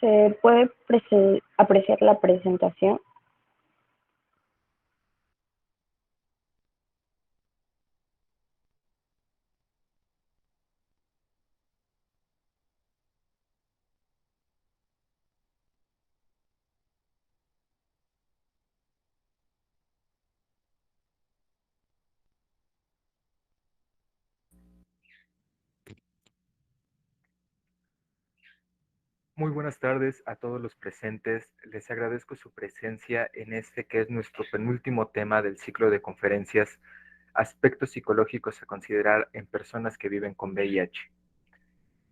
¿Se puede apreciar la presentación? Muy buenas tardes a todos los presentes. Les agradezco su presencia en este que es nuestro penúltimo tema del ciclo de conferencias, aspectos psicológicos a considerar en personas que viven con VIH.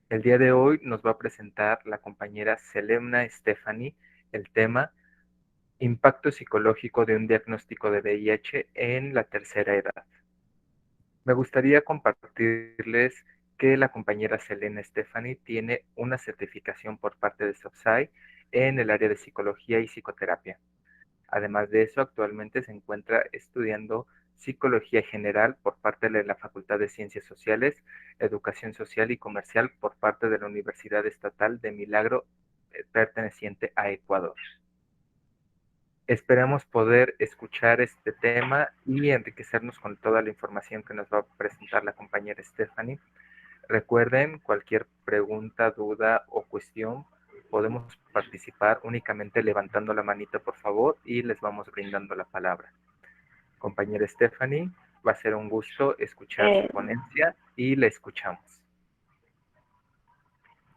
El día de hoy nos va a presentar la compañera Selena Stephanie el tema Impacto psicológico de un diagnóstico de VIH en la tercera edad. Me gustaría compartirles que la compañera Selena Stephanie tiene una certificación por parte de SOPSAI en el área de psicología y psicoterapia. Además de eso, actualmente se encuentra estudiando psicología general por parte de la Facultad de Ciencias Sociales, Educación Social y Comercial por parte de la Universidad Estatal de Milagro, perteneciente a Ecuador. Esperamos poder escuchar este tema y enriquecernos con toda la información que nos va a presentar la compañera Stephanie. Recuerden, cualquier pregunta, duda o cuestión, podemos participar únicamente levantando la manita, por favor, y les vamos brindando la palabra. Compañera Stephanie, va a ser un gusto escuchar su Eh, ponencia y la escuchamos.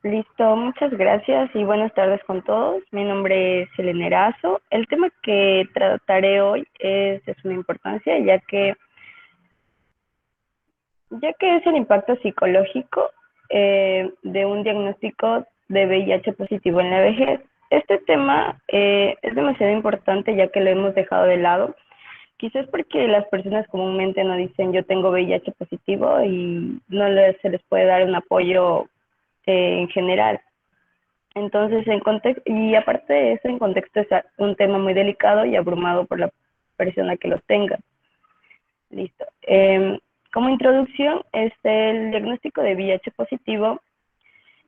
Listo, muchas gracias y buenas tardes con todos. Mi nombre es Selena Erazo. El tema que trataré hoy es de suma importancia, ya que es el impacto psicológico de un diagnóstico de VIH positivo en la vejez. Este tema es demasiado importante ya que lo hemos dejado de lado. Quizás porque las personas comúnmente no dicen yo tengo VIH positivo y se les puede dar un apoyo en general. Entonces, y aparte de eso, en contexto es un tema muy delicado y abrumado por la persona que lo tenga. Listo. Como introducción, el diagnóstico de VIH positivo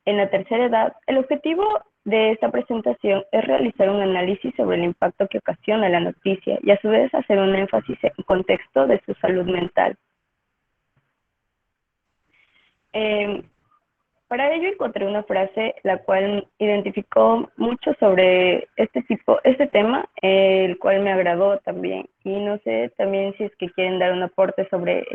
en la tercera edad. El objetivo de esta presentación es realizar un análisis sobre el impacto que ocasiona la noticia y a su vez hacer un énfasis en contexto de su salud mental. Eh, Para ello encontré una frase la cual identificó mucho sobre este tema, el cual me agradó también. Y no sé también si es que quieren dar un aporte sobre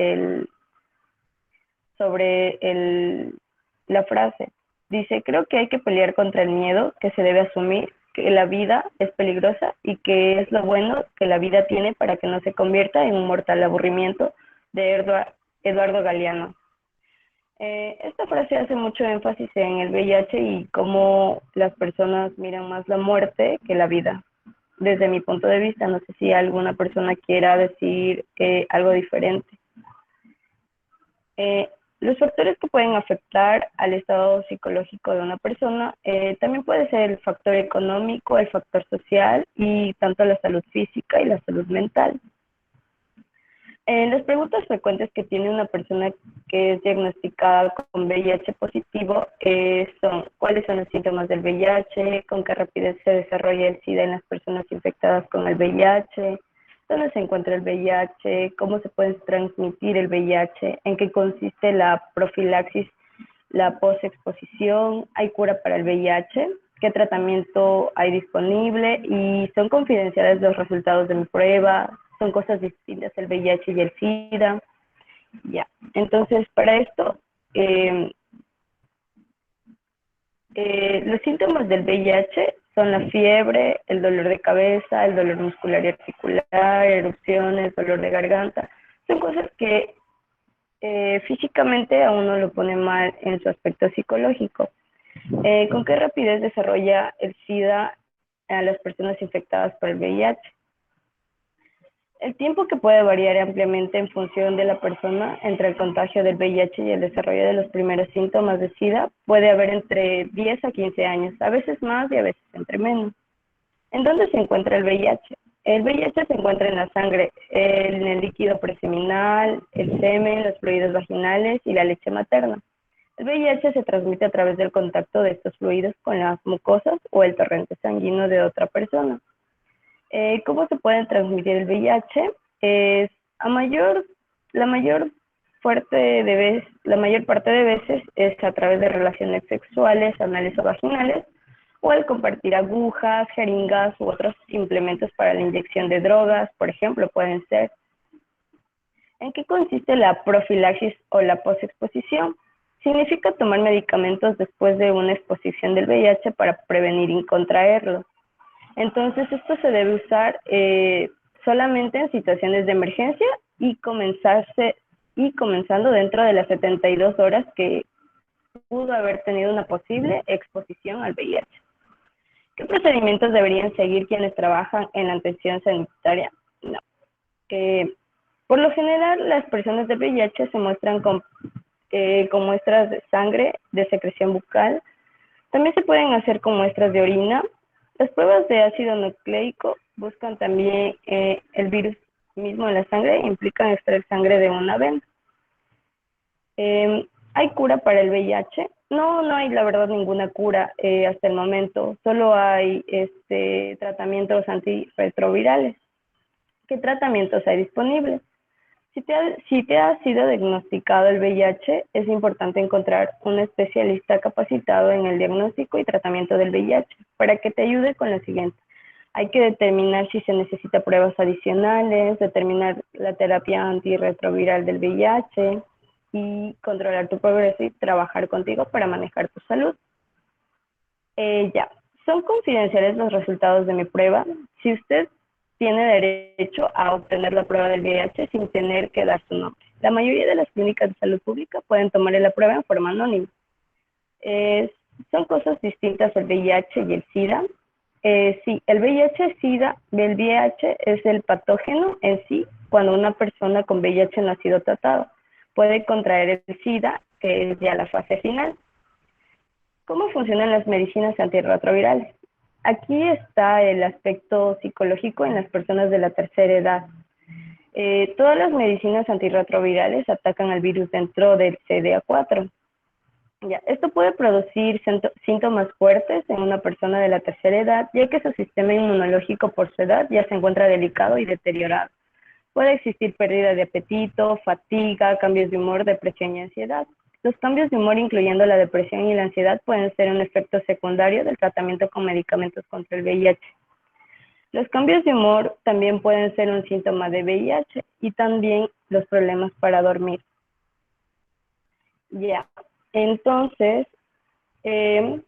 la frase. Dice, creo que hay que pelear contra el miedo, que se debe asumir que la vida es peligrosa y que es lo bueno que la vida tiene para que no se convierta en un mortal aburrimiento de Eduardo Galeano. Esta frase hace mucho énfasis en el VIH y cómo las personas miran más la muerte que la vida. Desde mi punto de vista, no sé si alguna persona quiera decir algo diferente. Eh, los factores que pueden afectar al estado psicológico de una persona también puede ser el factor económico, el factor social y tanto la salud física y la salud mental. Las preguntas frecuentes que tiene una persona que es diagnosticada con VIH positivo son cuáles son los síntomas del VIH, con qué rapidez se desarrolla el SIDA en las personas infectadas con el VIH, dónde se encuentra el VIH, cómo se puede transmitir el VIH, en qué consiste la profilaxis, la posexposición, hay cura para el VIH, qué tratamiento hay disponible y son confidenciales los resultados de mi prueba, son cosas distintas el VIH y el SIDA. Ya, entonces para esto, eh, los síntomas del VIH son la fiebre, el dolor de cabeza, el dolor muscular y articular, erupciones, dolor de garganta. Son cosas que físicamente a uno lo pone mal en su aspecto psicológico. ¿Con qué rapidez desarrolla el SIDA a las personas infectadas por el VIH? El tiempo que puede variar ampliamente en función de la persona entre el contagio del VIH y el desarrollo de los primeros síntomas de SIDA puede haber entre 10 a 15 años, a veces más y a veces entre menos. ¿En dónde se encuentra el VIH? El VIH se encuentra en la sangre, en el líquido preseminal, el semen, los fluidos vaginales y la leche materna. El VIH se transmite a través del contacto de estos fluidos con las mucosas o el torrente sanguíneo de otra persona. ¿Cómo se puede transmitir el VIH? Es a mayor, la mayor la mayor parte de veces es a través de relaciones sexuales, anales o vaginales, o al compartir agujas, jeringas u otros implementos para la inyección de drogas, por ejemplo, pueden ser. ¿En qué consiste la profilaxis o la posexposición? Significa tomar medicamentos después de una exposición del VIH para prevenir y contraerlo. Entonces, esto se debe usar solamente en situaciones de emergencia y comenzando dentro de las 72 horas que pudo haber tenido una posible exposición al VIH. ¿Qué procedimientos deberían seguir quienes trabajan en la atención sanitaria? No. Por lo general, las personas de VIH se muestran con muestras de sangre, de secreción bucal. También se pueden hacer con muestras de orina. Las pruebas de ácido nucleico buscan también el virus mismo en la sangre e implican extraer sangre de una vena. ¿Hay cura para el VIH? No hay la verdad ninguna cura hasta el momento. Solo hay tratamientos antirretrovirales. ¿Qué tratamientos hay disponibles? Si te ha sido diagnosticado el VIH, es importante encontrar un especialista capacitado en el diagnóstico y tratamiento del VIH para que te ayude con lo siguiente. Hay que determinar si se necesita pruebas adicionales, determinar la terapia antirretroviral del VIH y controlar tu progreso y trabajar contigo para manejar tu salud. Son confidenciales los resultados de mi prueba. Si usted tiene derecho a obtener la prueba del VIH sin tener que dar su nombre. La mayoría de las clínicas de salud pública pueden tomarle la prueba en forma anónima. Son cosas distintas el VIH y el SIDA. Sí, el VIH es el patógeno en sí cuando una persona con VIH no ha sido tratado. Puede contraer el SIDA, que es ya la fase final. ¿Cómo funcionan las medicinas antirretrovirales? Aquí está el aspecto psicológico en las personas de la tercera edad. Todas las medicinas antirretrovirales atacan al virus dentro del CD4. Esto puede producir síntomas fuertes en una persona de la tercera edad, ya que su sistema inmunológico por su edad ya se encuentra delicado y deteriorado. Puede existir pérdida de apetito, fatiga, cambios de humor, depresión y ansiedad. Los cambios de humor, incluyendo la depresión y la ansiedad, pueden ser un efecto secundario del tratamiento con medicamentos contra el VIH. Los cambios de humor también pueden ser un síntoma de VIH y también los problemas para dormir. Entonces, en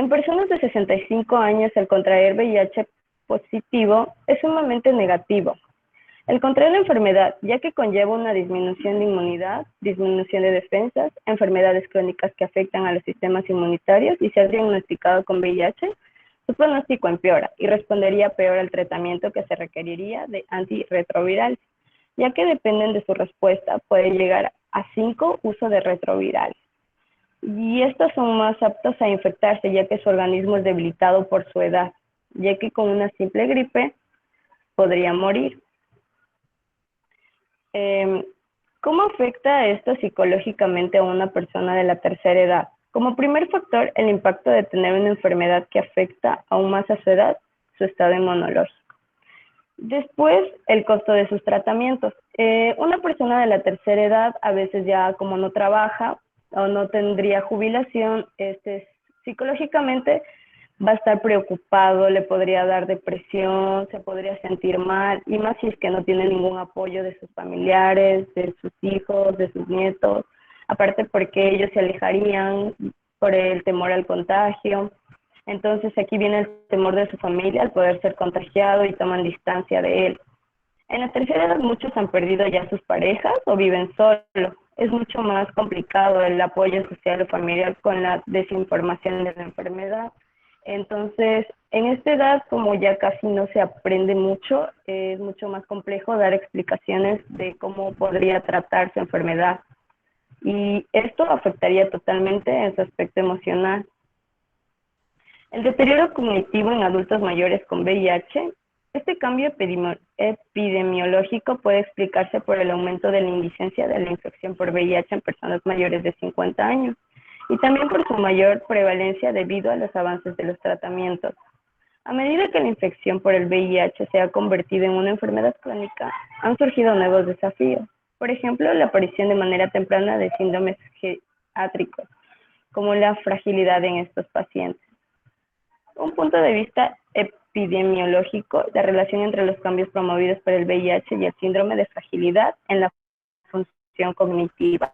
personas de 65 años, el contraer VIH positivo es sumamente negativo. El contraer la enfermedad, ya que conlleva una disminución de inmunidad, disminución de defensas, enfermedades crónicas que afectan a los sistemas inmunitarios y ser diagnosticado con VIH, su pronóstico empeora y respondería peor al tratamiento que se requeriría de antirretrovirales, ya que dependen de su respuesta, puede llegar a 5 usos de retrovirales. Y estos son más aptos a infectarse, ya que su organismo es debilitado por su edad, ya que con una simple gripe podría morir. ¿Cómo afecta esto psicológicamente a una persona de la tercera edad? Como primer factor, el impacto de tener una enfermedad que afecta aún más a su edad, su estado inmunológico. Después, el costo de sus tratamientos. Una persona de la tercera edad, a veces ya como no trabaja o no tendría jubilación, psicológicamente va a estar preocupado, le podría dar depresión, se podría sentir mal, y más si es que no tiene ningún apoyo de sus familiares, de sus hijos, de sus nietos, aparte porque ellos se alejarían por el temor al contagio. Entonces aquí viene el temor de su familia al poder ser contagiado y toman distancia de él. En la tercera edad muchos han perdido ya sus parejas o viven solos. Es mucho más complicado el apoyo social o familiar con la desinformación de la enfermedad. Entonces, en esta edad, como ya casi no se aprende mucho, es mucho más complejo dar explicaciones de cómo podría tratar su enfermedad. Y esto afectaría totalmente en su aspecto emocional. El deterioro cognitivo en adultos mayores con VIH. Este cambio epidemiológico puede explicarse por el aumento de la incidencia de la infección por VIH en personas mayores de 50 años. y también por su mayor prevalencia debido a los avances de los tratamientos. A medida que la infección por el VIH se ha convertido en una enfermedad crónica, han surgido nuevos desafíos. Por ejemplo, la aparición de manera temprana de síndromes geriátricos, como la fragilidad en estos pacientes. Un punto de vista epidemiológico, la relación entre los cambios promovidos por el VIH y el síndrome de fragilidad en la función cognitiva.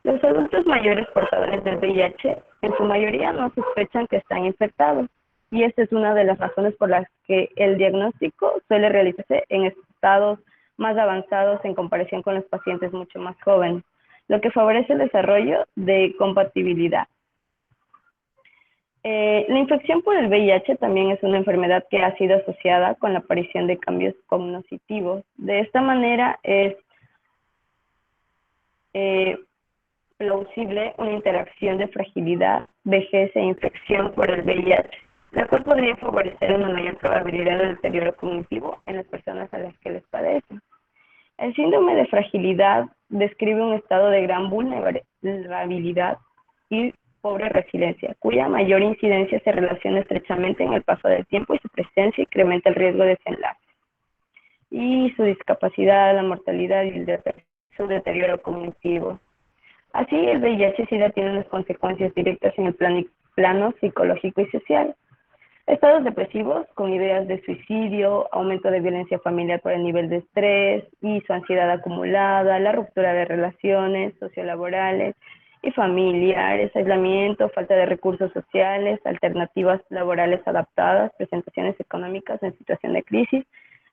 Los adultos mayores portadores del VIH en su mayoría no sospechan que están infectados, y esta es una de las razones por las que el diagnóstico suele realizarse en estados más avanzados en comparación con los pacientes mucho más jóvenes, lo que favorece el desarrollo de compatibilidad. La infección por el VIH también es una enfermedad que ha sido asociada con la aparición de cambios cognitivos. De esta manera es plausible una interacción de fragilidad, vejez e infección por el VIH, la cual podría favorecer una mayor probabilidad de deterioro cognitivo en las personas a las que les padecen. El síndrome de fragilidad describe un estado de gran vulnerabilidad y pobre resiliencia, cuya mayor incidencia se relaciona estrechamente en el paso del tiempo y su presencia incrementa el riesgo de desenlace. Y su discapacidad, la mortalidad y su deterioro cognitivo. Así, el VIH-Sida tiene unas consecuencias directas en el plano psicológico y social. Estados depresivos con ideas de suicidio, aumento de violencia familiar por el nivel de estrés y su ansiedad acumulada, la ruptura de relaciones sociolaborales y familiares, aislamiento, falta de recursos sociales, alternativas laborales adaptadas, presentaciones económicas en situación de crisis.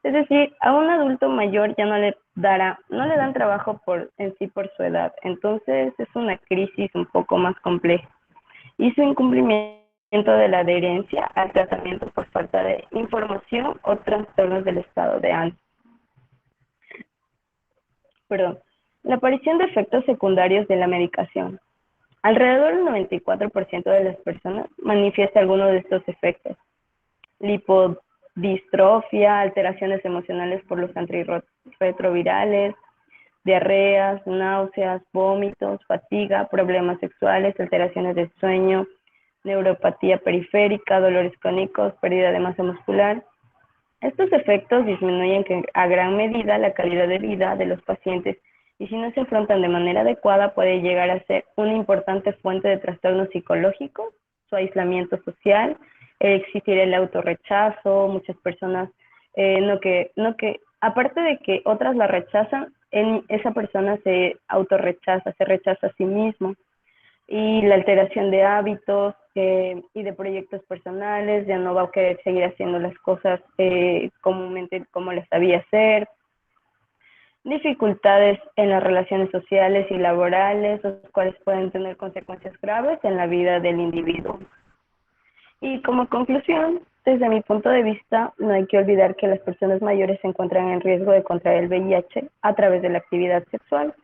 Es decir, a un adulto mayor ya no le dan trabajo en sí por su edad. Entonces es una crisis un poco más compleja. Y su incumplimiento de la adherencia al tratamiento por falta de información o trastornos del estado de ánimo. La aparición de efectos secundarios de la medicación. Alrededor del 94% de las personas manifiesta alguno de estos efectos. Lipodistrofia, alteraciones emocionales por los antirretrovirales, diarreas, náuseas, vómitos, fatiga, problemas sexuales, alteraciones del sueño, neuropatía periférica, dolores crónicos, pérdida de masa muscular. Estos efectos disminuyen a gran medida la calidad de vida de los pacientes y si no se afrontan de manera adecuada puede llegar a ser una importante fuente de trastornos psicológicos, su aislamiento social, existir el autorrechazo, muchas personas aparte de que otras la rechazan, esa persona se autorrechaza, se rechaza a sí mismo, y la alteración de hábitos y de proyectos personales, ya no va a querer seguir haciendo las cosas comúnmente como las sabía hacer, dificultades en las relaciones sociales y laborales, los cuales pueden tener consecuencias graves en la vida del individuo. Y como conclusión, desde mi punto de vista, no hay que olvidar que las personas mayores se encuentran en riesgo de contraer el VIH a través de la actividad sexual.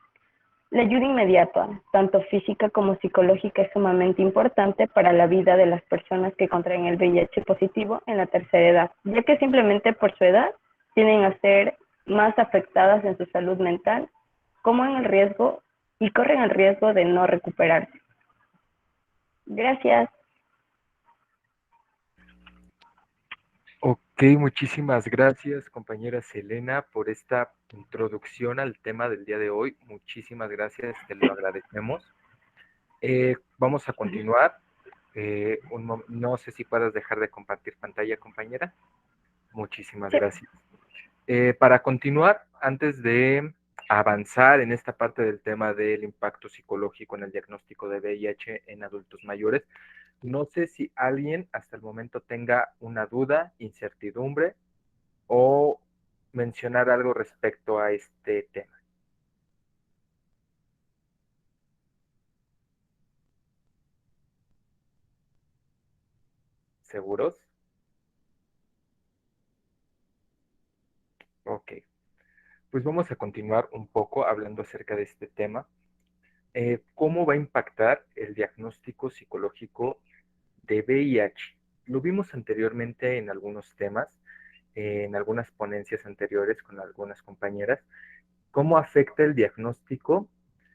La ayuda inmediata, tanto física como psicológica, es sumamente importante para la vida de las personas que contraen el VIH positivo en la tercera edad, ya que simplemente por su edad tienden a ser más afectadas en su salud mental, como en el riesgo y corren el riesgo de no recuperarse. Gracias. Ok, muchísimas gracias, compañera Selena, por esta introducción al tema del día de hoy. Muchísimas gracias, te lo agradecemos. Vamos a continuar. No sé si puedas dejar de compartir pantalla, compañera. Muchísimas gracias. Para continuar, antes de avanzar en esta parte del tema del impacto psicológico en el diagnóstico de VIH en adultos mayores, no sé si alguien hasta el momento tenga una duda, incertidumbre o mencionar algo respecto a este tema. ¿Seguros? Ok. Pues vamos a continuar un poco hablando acerca de este tema. ¿Cómo va a impactar el diagnóstico psicológico de VIH? Lo vimos anteriormente en algunos temas, en algunas ponencias anteriores con algunas compañeras. ¿Cómo afecta el diagnóstico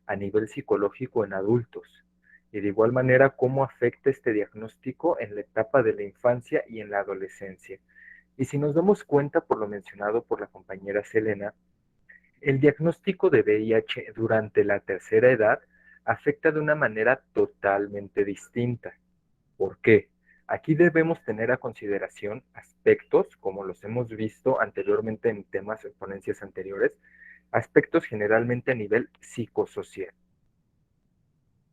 a nivel psicológico en adultos? Y de igual manera, cómo afecta este diagnóstico en la etapa de la infancia y en la adolescencia. Y si nos damos cuenta, por lo mencionado por la compañera Selena, el diagnóstico de VIH durante la tercera edad afecta de una manera totalmente distinta. ¿Por qué? Aquí debemos tener a consideración aspectos, como los hemos visto anteriormente en temas en ponencias anteriores, aspectos generalmente a nivel psicosocial.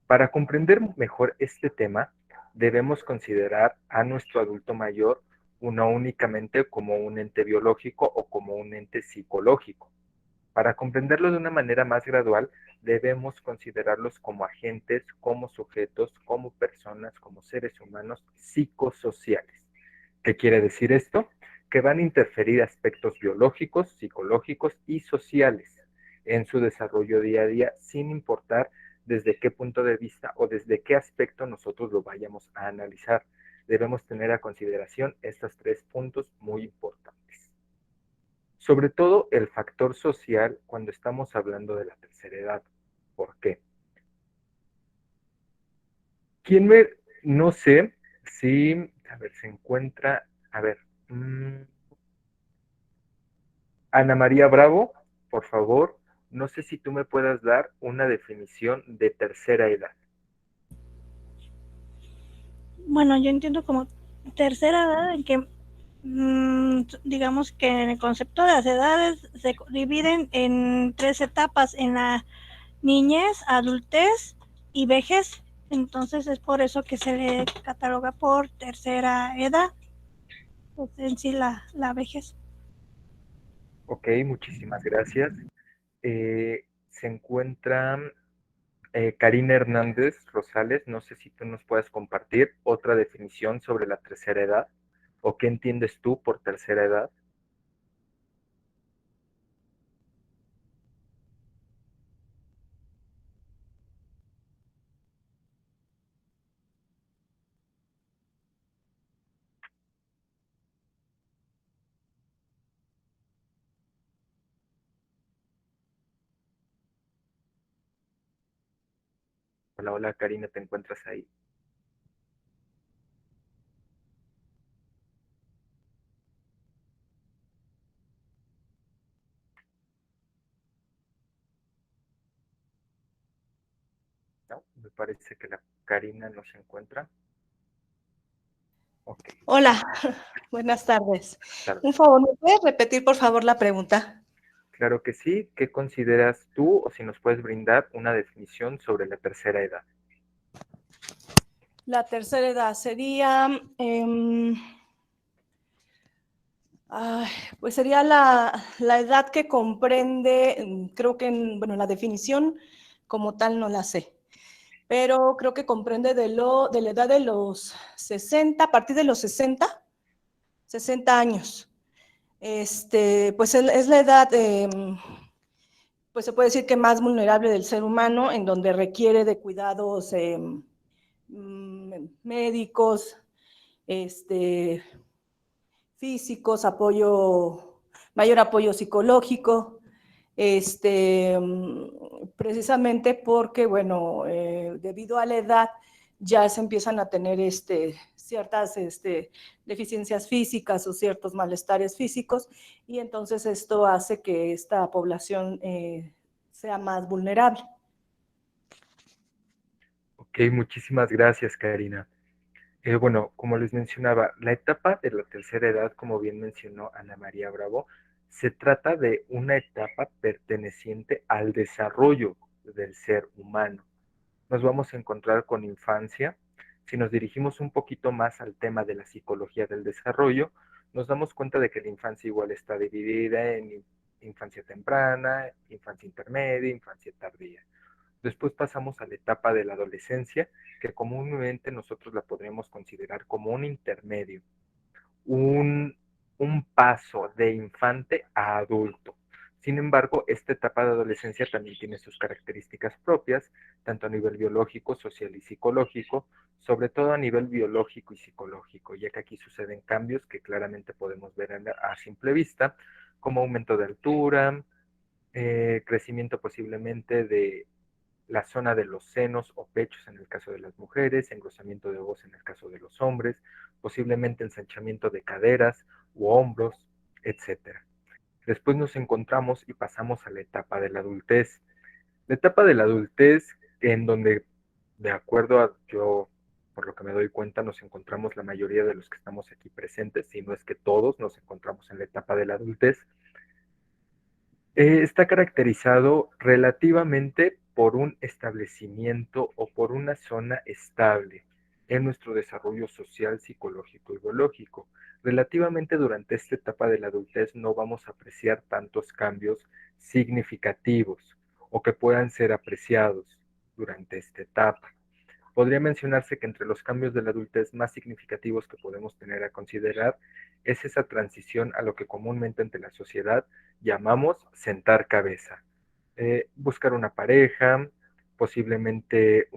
Para comprender mejor este tema, debemos considerar a nuestro adulto mayor no únicamente como un ente biológico o como un ente psicológico. Para comprenderlo de una manera más gradual, debemos considerarlos como agentes, como sujetos, como personas, como seres humanos psicosociales. ¿Qué quiere decir esto? Que van a interferir aspectos biológicos, psicológicos y sociales en su desarrollo día a día, sin importar desde qué punto de vista o desde qué aspecto nosotros lo vayamos a analizar. Debemos tener a consideración estos tres puntos muy importantes. Sobre todo el factor social cuando estamos hablando de la tercera edad. ¿Por qué? ¿Quién me, no sé si, a ver, se encuentra, a ver, Ana María Bravo, por favor, no sé si tú me puedas dar una definición de tercera edad. Bueno, yo entiendo como tercera edad en que digamos que en el concepto de las edades se dividen en tres etapas, en la niñez, adultez y vejez. Entonces es por eso que se le cataloga por tercera edad, pues en sí la vejez. Ok, muchísimas gracias. Se encuentra Karina Hernández Rosales, no sé si tú nos puedes compartir otra definición sobre la tercera edad o qué entiendes tú por tercera edad. Hola, hola Karina, ¿te encuentras ahí? No, me parece que la Karina no se encuentra. Ok, Hola, buenas tardes. buenas tardes. Un favor, ¿me puedes repetir por favor la pregunta? Claro que sí. ¿Qué consideras tú o si nos puedes brindar una definición sobre la tercera edad? La tercera edad sería, pues sería la edad que comprende, creo que, bueno, la definición como tal no la sé, pero creo que comprende de la edad de los 60, a partir de los 60 años. Pues es la edad, pues se puede decir que más vulnerable del ser humano, en donde requiere de cuidados médicos, físicos, mayor apoyo psicológico, precisamente porque, bueno, debido a la edad ya se empiezan a tener ciertas deficiencias físicas o ciertos malestares físicos, y entonces esto hace que esta población sea más vulnerable. Ok, muchísimas gracias, Karina. Bueno, como les mencionaba, la etapa de la tercera edad, como bien mencionó Ana María Bravo, se trata de una etapa perteneciente al desarrollo del ser humano. Nos vamos a encontrar con infancia. Si nos dirigimos un poquito más al tema de la psicología del desarrollo, nos damos cuenta de que la infancia igual está dividida en infancia temprana, infancia intermedia, infancia tardía. Después pasamos a la etapa de la adolescencia, que comúnmente nosotros la podríamos considerar como un intermedio, un, un paso de infante a adulto. Sin embargo, esta etapa de adolescencia también tiene sus características propias, tanto a nivel biológico, social y psicológico, sobre todo a nivel biológico y psicológico, ya que aquí suceden cambios que claramente podemos ver a simple vista, como aumento de altura, crecimiento posiblemente la zona de los senos o pechos en el caso de las mujeres, engrosamiento de voz en el caso de los hombres, posiblemente ensanchamiento de caderas u hombros, etc. Después nos encontramos y pasamos a la etapa de la adultez. La etapa de la adultez, en donde, de acuerdo a yo, por lo que me doy cuenta, nos encontramos la mayoría de los que estamos aquí presentes, si no es que todos nos encontramos en la etapa de la adultez, está caracterizado relativamente por un establecimiento o por una zona estable en nuestro desarrollo social, psicológico y biológico. Relativamente durante esta etapa de la adultez no vamos a apreciar tantos cambios significativos o que puedan ser apreciados durante esta etapa. Podría mencionarse que entre los cambios de la adultez más significativos que podemos tener a considerar es esa transición a lo que comúnmente ante la sociedad llamamos sentar cabeza. Buscar una pareja, posiblemente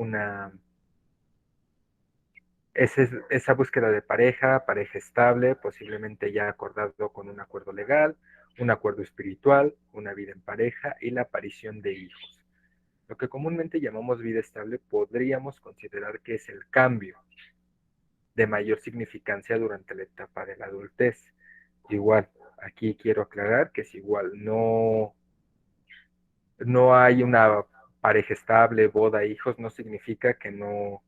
esa búsqueda de pareja estable, posiblemente ya acordado con un acuerdo legal, un acuerdo espiritual, una vida en pareja y la aparición de hijos. Lo que comúnmente llamamos vida estable podríamos considerar que es el cambio de mayor significancia durante la etapa de la adultez. Igual, aquí quiero aclarar que es igual, no hay una pareja estable, boda, hijos, no significa que no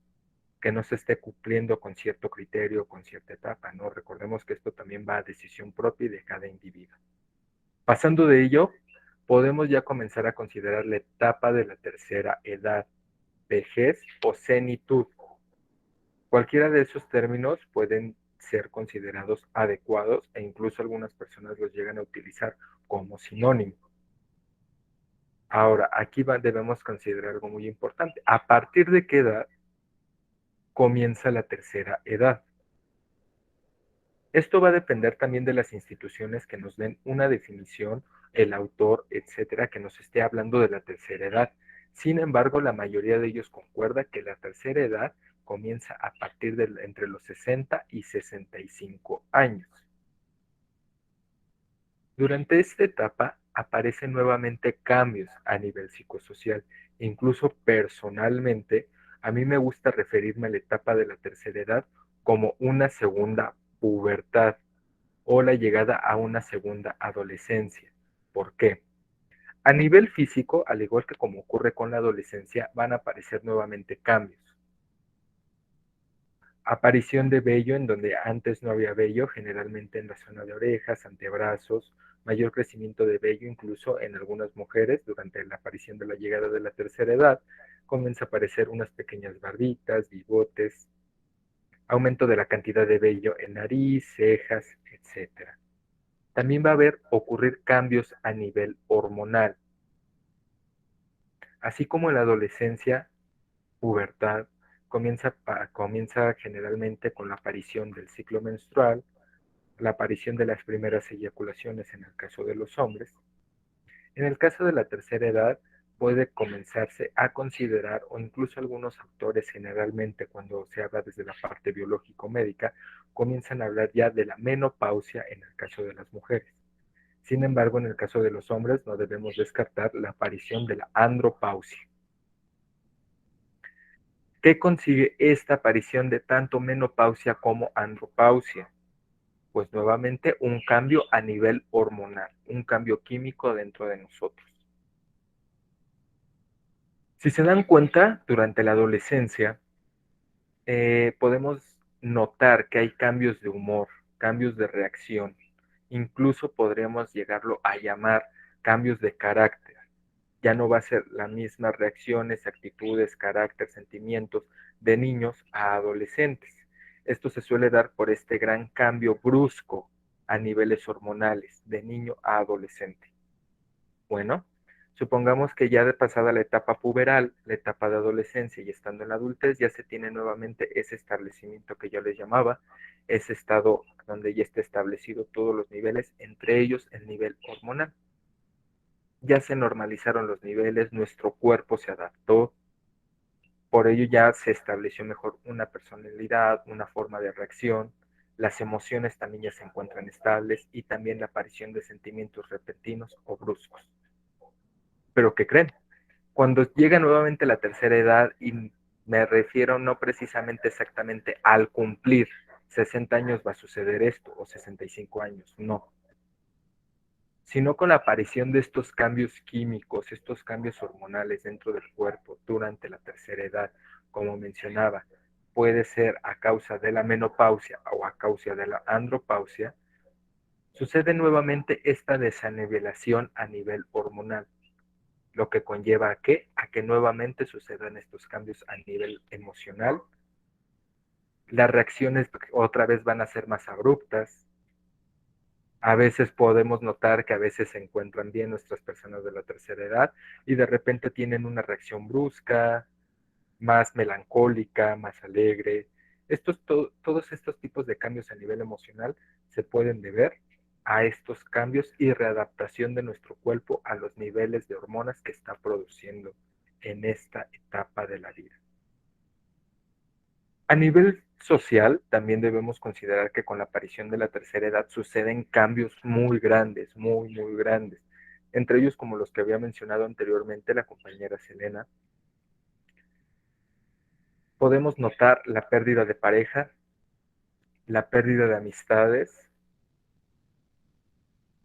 se esté cumpliendo con cierto criterio, con cierta etapa, ¿no? Recordemos que esto también va a decisión propia y de cada individuo. Pasando de ello, podemos ya comenzar a considerar la etapa de la tercera edad, vejez o senitud. Cualquiera de esos términos pueden ser considerados adecuados e incluso algunas personas los llegan a utilizar como sinónimo. Ahora, aquí debemos considerar algo muy importante. ¿A partir de qué edad comienza la tercera edad? Esto va a depender también de las instituciones que nos den una definición, el autor, etcétera, que nos esté hablando de la tercera edad. Sin embargo, la mayoría de ellos concuerda que la tercera edad comienza a partir de entre los 60 y 65 años. Durante esta etapa aparecen nuevamente cambios a nivel psicosocial. Incluso personalmente, a mí me gusta referirme a la etapa de la tercera edad como una segunda pubertad o la llegada a una segunda adolescencia. ¿Por qué? A nivel físico, al igual que como ocurre con la adolescencia, van a aparecer nuevamente cambios. Aparición de vello en donde antes no había vello, generalmente en la zona de orejas, antebrazos, mayor crecimiento de vello, incluso en algunas mujeres durante la aparición de la llegada de la tercera edad, comienza a aparecer unas pequeñas barbitas, bigotes, aumento de la cantidad de vello en nariz, cejas, etc. También va a ocurrir cambios a nivel hormonal. Así como en la adolescencia, pubertad, comienza generalmente con la aparición del ciclo menstrual, la aparición de las primeras eyaculaciones en el caso de los hombres. En el caso de la tercera edad, puede comenzarse a considerar, o incluso algunos autores generalmente cuando se habla desde la parte biológico-médica, comienzan a hablar ya de la menopausia en el caso de las mujeres. Sin embargo, en el caso de los hombres no debemos descartar la aparición de la andropausia. ¿Qué consigue esta aparición de tanto menopausia como andropausia? Pues nuevamente un cambio a nivel hormonal, un cambio químico dentro de nosotros. Si se dan cuenta, durante la adolescencia podemos notar que hay cambios de humor, cambios de reacción, incluso podríamos llegarlo a llamar cambios de carácter. Ya no va a ser las mismas reacciones, actitudes, carácter, sentimientos de niños a adolescentes. Esto se suele dar por este gran cambio brusco a niveles hormonales, de niño a adolescente. Bueno, supongamos que ya de pasada la etapa puberal, la etapa de adolescencia y estando en la adultez, ya se tiene nuevamente ese establecimiento que yo les llamaba, ese estado donde ya está establecido todos los niveles, entre ellos el nivel hormonal. Ya se normalizaron los niveles, nuestro cuerpo se adaptó, por ello ya se estableció mejor una personalidad, una forma de reacción, las emociones también ya se encuentran estables y también la aparición de sentimientos repentinos o bruscos. ¿Pero qué creen? Cuando llega nuevamente la tercera edad, y me refiero no precisamente exactamente al cumplir 60 años va a suceder esto, o 65 años, no, sino con la aparición de estos cambios químicos, estos cambios hormonales dentro del cuerpo durante la tercera edad, como mencionaba, puede ser a causa de la menopausia o a causa de la andropausia, sucede nuevamente esta desanivelación a nivel hormonal, lo que conlleva a qué? A que nuevamente sucedan estos cambios a nivel emocional. Las reacciones otra vez van a ser más abruptas. A veces podemos notar que a veces se encuentran bien nuestras personas de la tercera edad y de repente tienen una reacción brusca, más melancólica, más alegre. Todos estos tipos de cambios a nivel emocional se pueden deber a estos cambios y readaptación de nuestro cuerpo a los niveles de hormonas que está produciendo en esta etapa de la vida. A nivel social, también debemos considerar que con la aparición de la tercera edad suceden cambios muy grandes, muy, muy grandes. Entre ellos, como los que había mencionado anteriormente la compañera Selena, podemos notar la pérdida de pareja, la pérdida de amistades,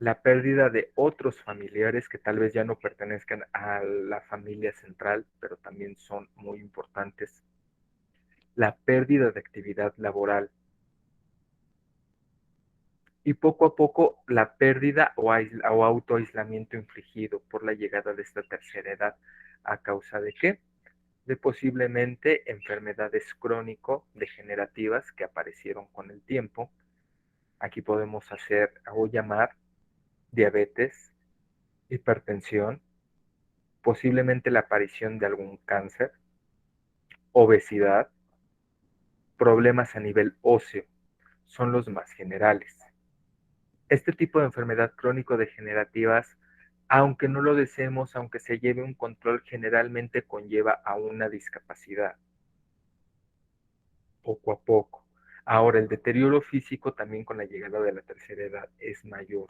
la pérdida de otros familiares que tal vez ya no pertenezcan a la familia central, pero también son muy importantes, la pérdida de actividad laboral y poco a poco la pérdida o autoaislamiento infligido por la llegada de esta tercera edad. ¿A causa de qué? De posiblemente enfermedades crónico-degenerativas que aparecieron con el tiempo. Aquí podemos hacer o llamar diabetes, hipertensión, posiblemente la aparición de algún cáncer, obesidad, problemas a nivel óseo, son los más generales. Este tipo de enfermedad crónico-degenerativas, aunque no lo deseemos, aunque se lleve un control, generalmente conlleva a una discapacidad, poco a poco. Ahora, el deterioro físico también con la llegada de la tercera edad es mayor.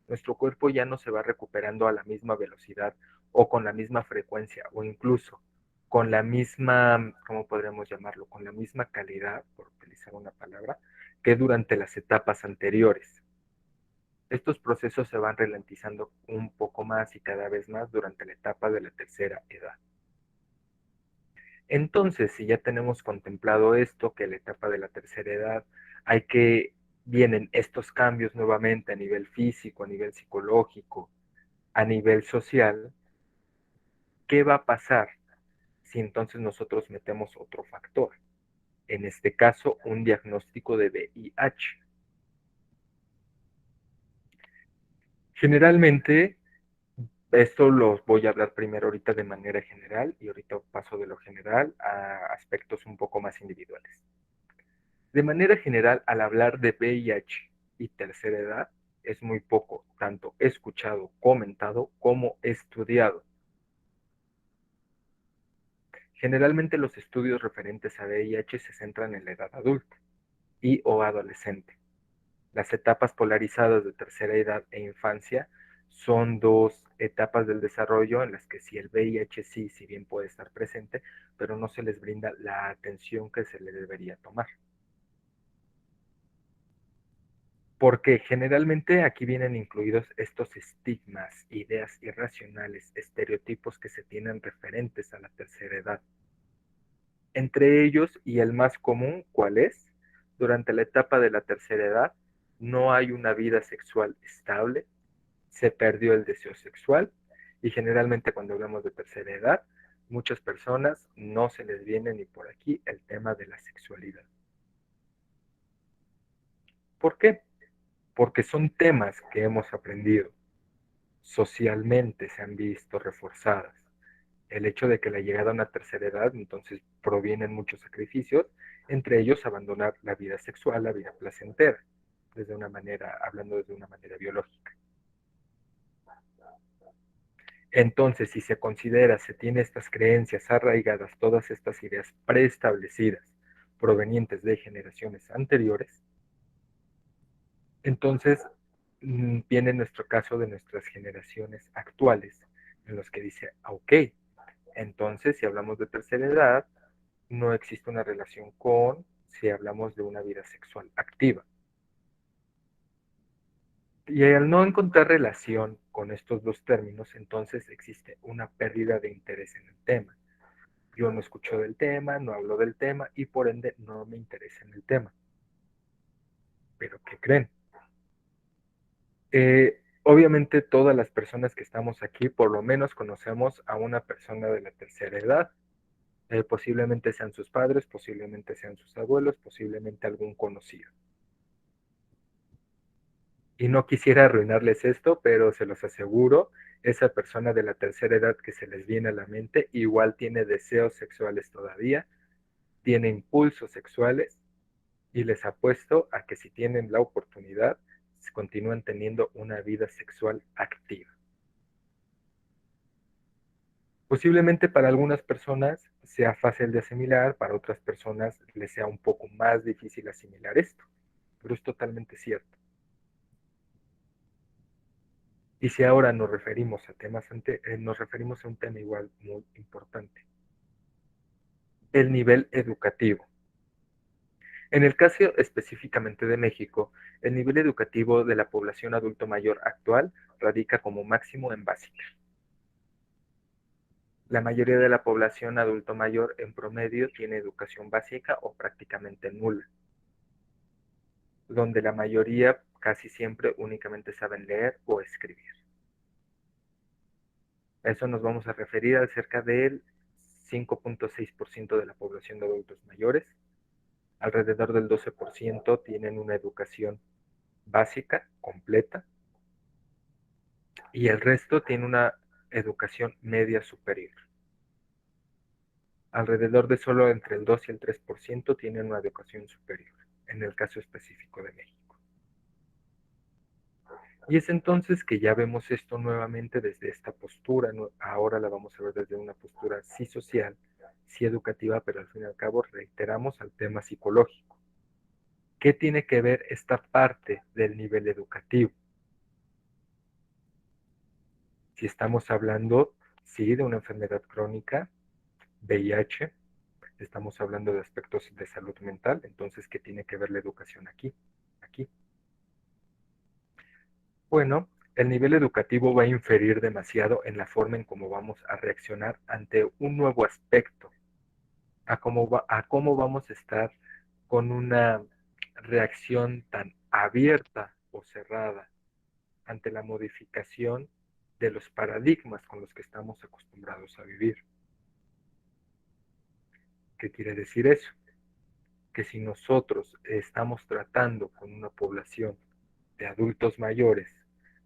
Nuestro cuerpo ya no se va recuperando a la misma velocidad o con la misma frecuencia o incluso con la misma, ¿cómo podríamos llamarlo? Con la misma calidad, por utilizar una palabra, que durante las etapas anteriores. Estos procesos se van ralentizando un poco más y cada vez más durante la etapa de la tercera edad. Entonces, si ya tenemos contemplado esto, que la etapa de la tercera edad vienen estos cambios nuevamente a nivel físico, a nivel psicológico, a nivel social, ¿qué va a pasar si entonces nosotros metemos otro factor? En este caso, un diagnóstico de VIH. Generalmente, esto los voy a hablar primero ahorita de manera general y ahorita paso de lo general a aspectos un poco más individuales. De manera general, al hablar de VIH y tercera edad, es muy poco, tanto escuchado, comentado, como estudiado. Generalmente los estudios referentes a VIH se centran en la edad adulta y o adolescente. Las etapas polarizadas de tercera edad e infancia son dos etapas del desarrollo en las que sí el VIH sí, si bien puede estar presente, pero no se les brinda la atención que se le debería tomar. Porque generalmente aquí vienen incluidos estos estigmas, ideas irracionales, estereotipos que se tienen referentes a la tercera edad. Entre ellos, y el más común, ¿cuál es? Durante la etapa de la tercera edad, no hay una vida sexual estable, se perdió el deseo sexual, y generalmente cuando hablamos de tercera edad, muchas personas no se les viene ni por aquí el tema de la sexualidad. ¿Por qué? Porque son temas que hemos aprendido, socialmente se han visto reforzadas. El hecho de que la llegada a una tercera edad, entonces provienen muchos sacrificios, entre ellos abandonar la vida sexual, la vida placentera, hablando desde una manera biológica. Entonces, si se considera, se tiene estas creencias arraigadas, todas estas ideas preestablecidas, provenientes de generaciones anteriores, entonces viene nuestro caso de nuestras generaciones actuales, en los que dice, ok, Entonces, si hablamos de tercera edad, no existe una relación con si hablamos de una vida sexual activa. Y al no encontrar relación con estos dos términos, entonces existe una pérdida de interés en el tema. Yo no escucho del tema, no hablo del tema y por ende no me interesa en el tema. ¿Pero qué creen? Obviamente todas las personas que estamos aquí por lo menos conocemos a una persona de la tercera edad. Posiblemente sean sus padres, posiblemente sean sus abuelos, posiblemente algún conocido. Y no quisiera arruinarles esto, pero se los aseguro, esa persona de la tercera edad que se les viene a la mente igual tiene deseos sexuales todavía, tiene impulsos sexuales y les apuesto a que si tienen la oportunidad, continúan teniendo una vida sexual activa. Posiblemente para algunas personas sea fácil de asimilar, para otras personas les sea un poco más difícil asimilar esto, pero es totalmente cierto. Y si ahora nos referimos a nos referimos a un tema igual muy importante, el nivel educativo. En el caso específicamente de México, el nivel educativo de la población adulto mayor actual radica como máximo en básica. La mayoría de la población adulto mayor en promedio tiene educación básica o prácticamente nula, donde la mayoría casi siempre únicamente saben leer o escribir. A eso nos vamos a referir a cerca del 5.6% de la población de adultos mayores. Alrededor del 12% tienen una educación básica, completa, y el resto tiene una educación media superior. Alrededor de solo entre el 2 y el 3% tienen una educación superior, en el caso específico de México. Y es entonces que ya vemos esto nuevamente desde esta postura, ahora la vamos a ver desde una postura sí social, sí educativa, pero al fin y al cabo reiteramos al tema psicológico. ¿Qué tiene que ver esta parte del nivel educativo? Si estamos hablando, sí, de una enfermedad crónica, VIH, estamos hablando de aspectos de salud mental, entonces, ¿qué tiene que ver la educación aquí? Aquí. Bueno, el nivel educativo va a inferir demasiado en la forma en cómo vamos a reaccionar ante un nuevo aspecto, a cómo vamos a estar con una reacción tan abierta o cerrada ante la modificación de los paradigmas con los que estamos acostumbrados a vivir. ¿Qué quiere decir eso? Que si nosotros estamos tratando con una población de adultos mayores,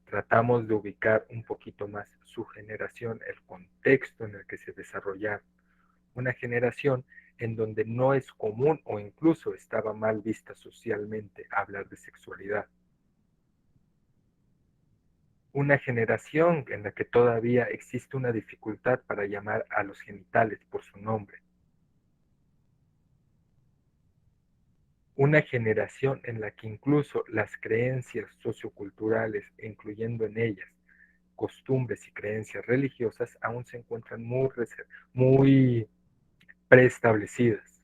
tratamos de ubicar un poquito más su generación, el contexto en el que se desarrollaron. Una generación en donde no es común o incluso estaba mal vista socialmente hablar de sexualidad. Una generación en la que todavía existe una dificultad para llamar a los genitales por su nombre. Una generación en la que incluso las creencias socioculturales, incluyendo en ellas costumbres y creencias religiosas, aún se encuentran muy preestablecidas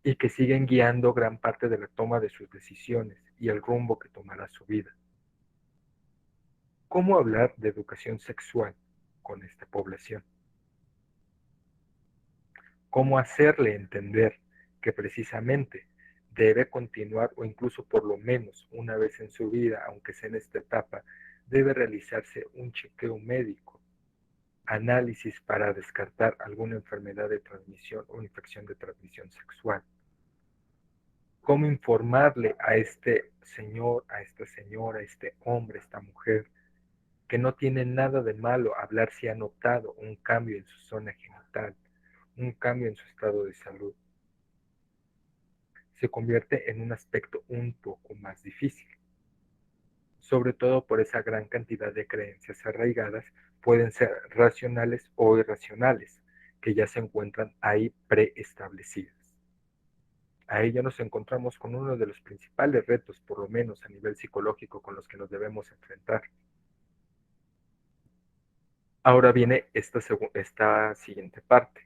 y que siguen guiando gran parte de la toma de sus decisiones y el rumbo que tomará su vida. ¿Cómo hablar de educación sexual con esta población? ¿Cómo hacerle entender que precisamente debe continuar o incluso por lo menos una vez en su vida, aunque sea en esta etapa, debe realizarse un chequeo médico, análisis para descartar alguna enfermedad de transmisión o infección de transmisión sexual? ¿Cómo informarle a este señor, a esta señora, a este hombre, a esta mujer, que no tiene nada de malo hablar si ha notado un cambio en su zona genital, un cambio en su estado de salud? Se convierte en un aspecto un poco más difícil, sobre todo por esa gran cantidad de creencias arraigadas, pueden ser racionales o irracionales, que ya se encuentran ahí preestablecidas. Ahí ya nos encontramos con uno de los principales retos, por lo menos a nivel psicológico, con los que nos debemos enfrentar. Ahora viene esta siguiente parte.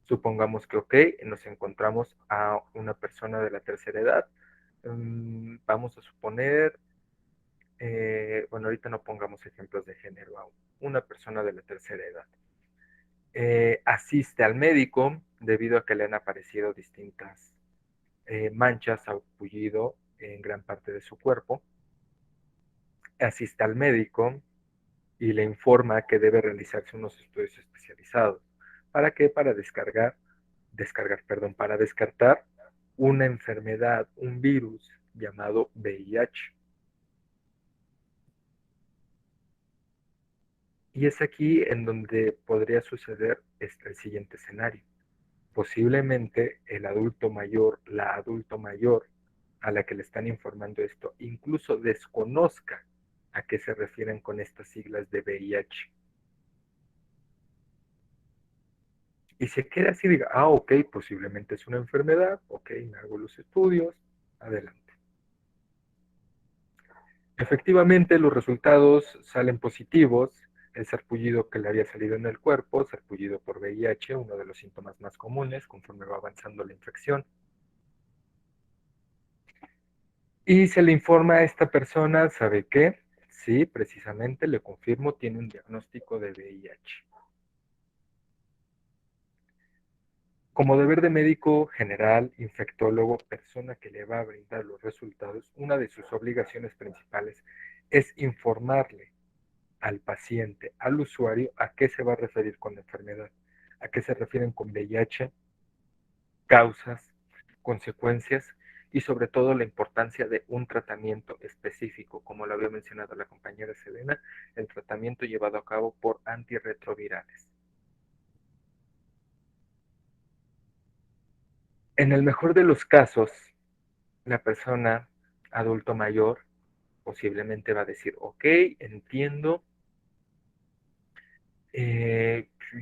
Supongamos que, ok, nos encontramos a una persona de la tercera edad. Vamos a suponer, bueno, ahorita no pongamos ejemplos de género aún. Una persona de la tercera edad. Asiste al médico debido a que le han aparecido distintas manchas o pullido en gran parte de su cuerpo. Asiste al médico y le informa que debe realizarse unos estudios especializados. ¿Para qué? Para para descartar una enfermedad, un virus llamado VIH. Y es aquí en donde podría suceder el siguiente escenario. Posiblemente el adulto mayor, la adulto mayor a la que le están informando esto, incluso desconozca a qué se refieren con estas siglas de VIH. Y se queda así, diga, ok, posiblemente es una enfermedad, ok, me hago los estudios, adelante. Efectivamente, los resultados salen positivos. El sarpullido que le había salido en el cuerpo, sarpullido por VIH, uno de los síntomas más comunes conforme va avanzando la infección. Y se le informa a esta persona, ¿sabe qué? Sí, precisamente le confirmo, tiene un diagnóstico de VIH. Como deber de médico general, infectólogo, persona que le va a brindar los resultados, una de sus obligaciones principales es informarle al paciente, al usuario, a qué se va a referir con la enfermedad, a qué se refieren con VIH, causas, consecuencias y sobre todo la importancia de un tratamiento específico, como lo había mencionado la compañera Selena, el tratamiento llevado a cabo por antirretrovirales. En el mejor de los casos, la persona adulto mayor posiblemente va a decir, ok, entiendo,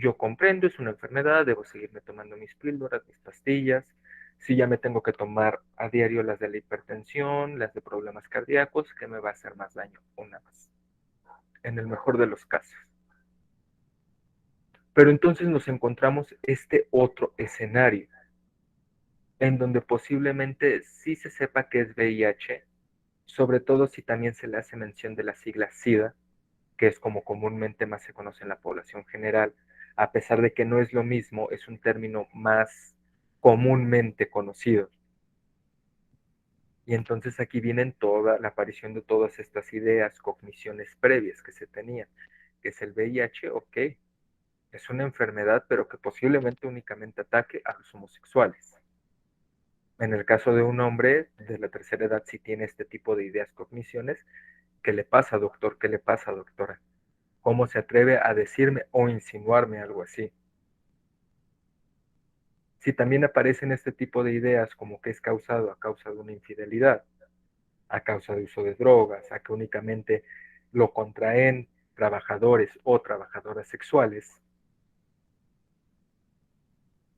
yo comprendo, es una enfermedad, debo seguirme tomando mis píldoras, mis pastillas, si ya me tengo que tomar a diario las de la hipertensión, las de problemas cardíacos, ¿qué me va a hacer más daño? Una más, en el mejor de los casos. Pero entonces nos encontramos este otro escenario, en donde posiblemente sí se sepa que es VIH, sobre todo si también se le hace mención de la sigla SIDA, que es como comúnmente más se conoce en la población general, a pesar de que no es lo mismo, es un término más comúnmente conocido. Y entonces aquí vienen toda la aparición de todas estas ideas, cogniciones previas que se tenían, que es el VIH, ok, es una enfermedad, pero que posiblemente únicamente ataque a los homosexuales. En el caso de un hombre de la tercera edad, si tiene este tipo de ideas, cogniciones, ¿qué le pasa, doctor? ¿Qué le pasa, doctora? ¿Cómo se atreve a decirme o insinuarme algo así? Si también aparecen este tipo de ideas como que es causado a causa de una infidelidad, a causa de uso de drogas, a que únicamente lo contraen trabajadores o trabajadoras sexuales,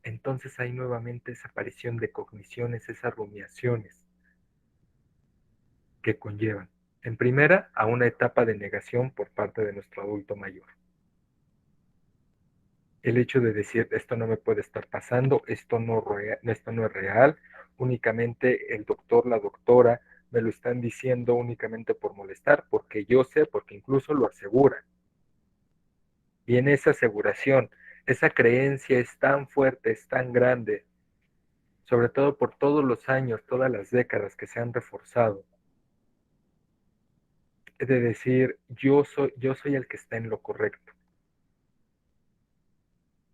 entonces hay nuevamente esa aparición de cogniciones, esas rumiaciones que conllevan, en primera, a una etapa de negación por parte de nuestro adulto mayor. El hecho de decir, esto no me puede estar pasando, esto no es real, únicamente el doctor, la doctora, me lo están diciendo únicamente por molestar, porque yo sé, porque incluso lo aseguran. Y en esa aseguración, esa creencia es tan fuerte, es tan grande, sobre todo por todos los años, todas las décadas que se han reforzado, de decir, yo soy el que está en lo correcto.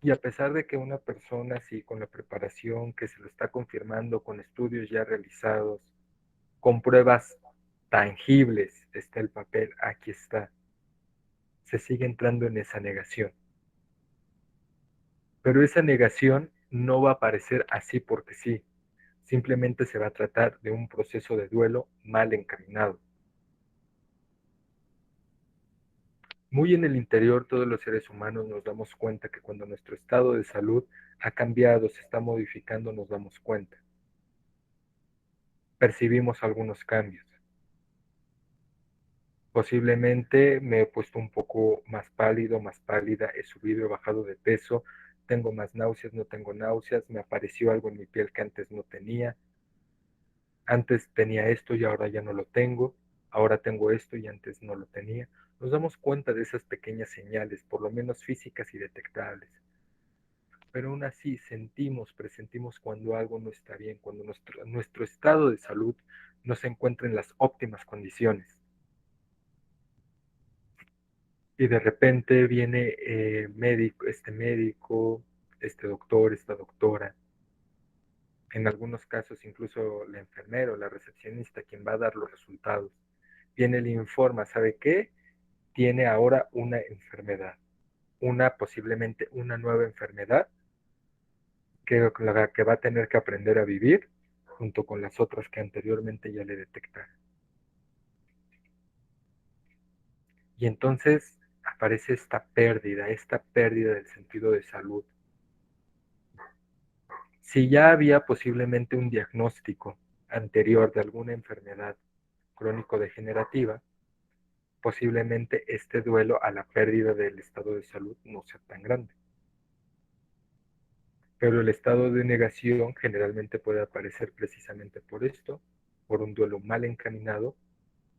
Y a pesar de que una persona así, con la preparación que se lo está confirmando, con estudios ya realizados, con pruebas tangibles, está el papel, aquí está, se sigue entrando en esa negación. Pero esa negación no va a aparecer así porque sí, simplemente se va a tratar de un proceso de duelo mal encaminado. Muy en el interior, todos los seres humanos nos damos cuenta que cuando nuestro estado de salud ha cambiado, se está modificando, nos damos cuenta. Percibimos algunos cambios. Posiblemente me he puesto un poco más pálido, más pálida, he subido, he bajado de peso, tengo más náuseas, no tengo náuseas, me apareció algo en mi piel que antes no tenía. Antes tenía esto y ahora ya no lo tengo, ahora tengo esto y antes no lo tenía. Nos damos cuenta de esas pequeñas señales, por lo menos físicas y detectables. Pero aún así sentimos, presentimos cuando algo no está bien, cuando nuestro estado de salud no se encuentra en las óptimas condiciones. Y de repente viene médico, este doctor, esta doctora, en algunos casos incluso la enfermera o la recepcionista quien va a dar los resultados. Viene, le informa, ¿sabe qué? Tiene ahora una enfermedad, posiblemente una nueva enfermedad que va a tener que aprender a vivir junto con las otras que anteriormente ya le detectaron. Y entonces aparece esta pérdida del sentido de salud. Si ya había posiblemente un diagnóstico anterior de alguna enfermedad crónico-degenerativa, posiblemente este duelo a la pérdida del estado de salud no sea tan grande. Pero el estado de negación generalmente puede aparecer precisamente por esto, por un duelo mal encaminado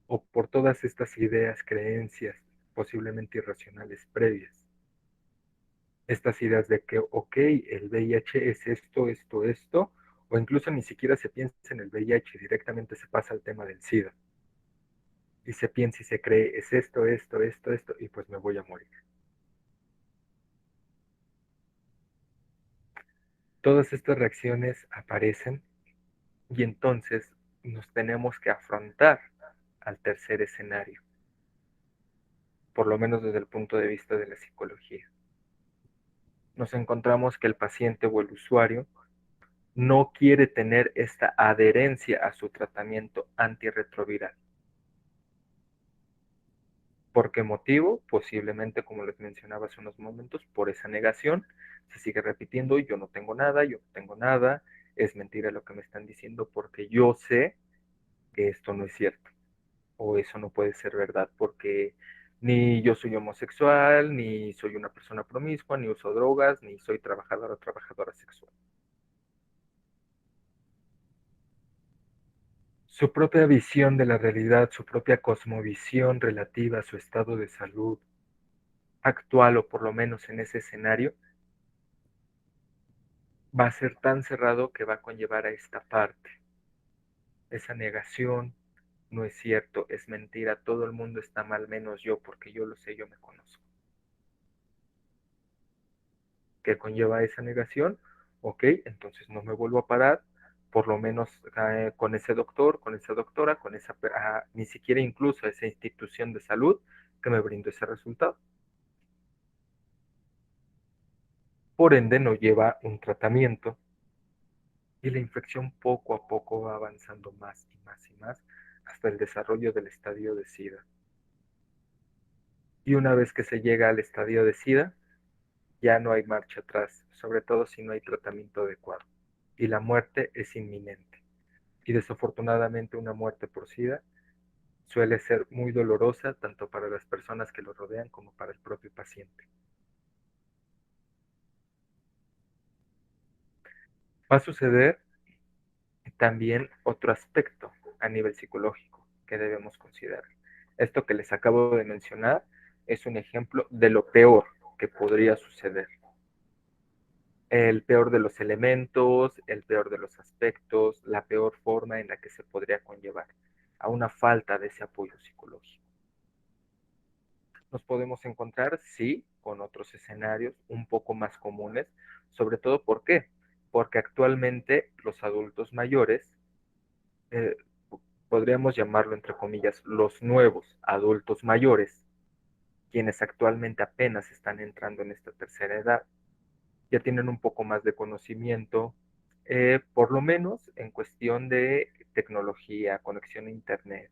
o por todas estas ideas, creencias posiblemente irracionales previas. Estas ideas de que, ok, el VIH es esto, o incluso ni siquiera se piensa en el VIH, directamente se pasa al tema del SIDA. Y se piensa y se cree, es esto, y pues me voy a morir. Todas estas reacciones aparecen y entonces nos tenemos que afrontar al tercer escenario, por lo menos desde el punto de vista de la psicología. Nos encontramos que el paciente o el usuario no quiere tener esta adherencia a su tratamiento antirretroviral. ¿Por qué motivo? Posiblemente, como les mencionaba hace unos momentos, por esa negación. Se sigue repitiendo, yo no tengo nada, es mentira lo que me están diciendo porque yo sé que esto no es cierto. O eso no puede ser verdad porque ni yo soy homosexual, ni soy una persona promiscua, ni uso drogas, ni soy trabajador o trabajadora sexual. Su propia visión de la realidad, su propia cosmovisión relativa a su estado de salud actual, o por lo menos en ese escenario, va a ser tan cerrado que va a conllevar a esta parte. Esa negación, no es cierto, es mentira, todo el mundo está mal menos yo, porque yo lo sé, yo me conozco. ¿Qué conlleva esa negación? Ok, entonces no me vuelvo a parar, por lo menos con ese doctor, con esa doctora, ni siquiera incluso esa institución de salud que me brindó ese resultado. Por ende, no lleva un tratamiento y la infección poco a poco va avanzando más y más y más hasta el desarrollo del estadio de SIDA. Y una vez que se llega al estadio de SIDA, ya no hay marcha atrás, sobre todo si no hay tratamiento adecuado. Y la muerte es inminente. Y desafortunadamente una muerte por SIDA suele ser muy dolorosa tanto para las personas que lo rodean como para el propio paciente. Va a suceder también otro aspecto a nivel psicológico que debemos considerar. Esto que les acabo de mencionar es un ejemplo de lo peor que podría suceder. El peor de los elementos, el peor de los aspectos, la peor forma en la que se podría conllevar a una falta de ese apoyo psicológico. Nos podemos encontrar, sí, con otros escenarios un poco más comunes, sobre todo, ¿por qué? Porque actualmente los adultos mayores, eh, podríamos llamarlo entre comillas, los nuevos adultos mayores, quienes actualmente apenas están entrando en esta tercera edad, ya tienen un poco más de conocimiento, por lo menos en cuestión de tecnología, conexión a internet,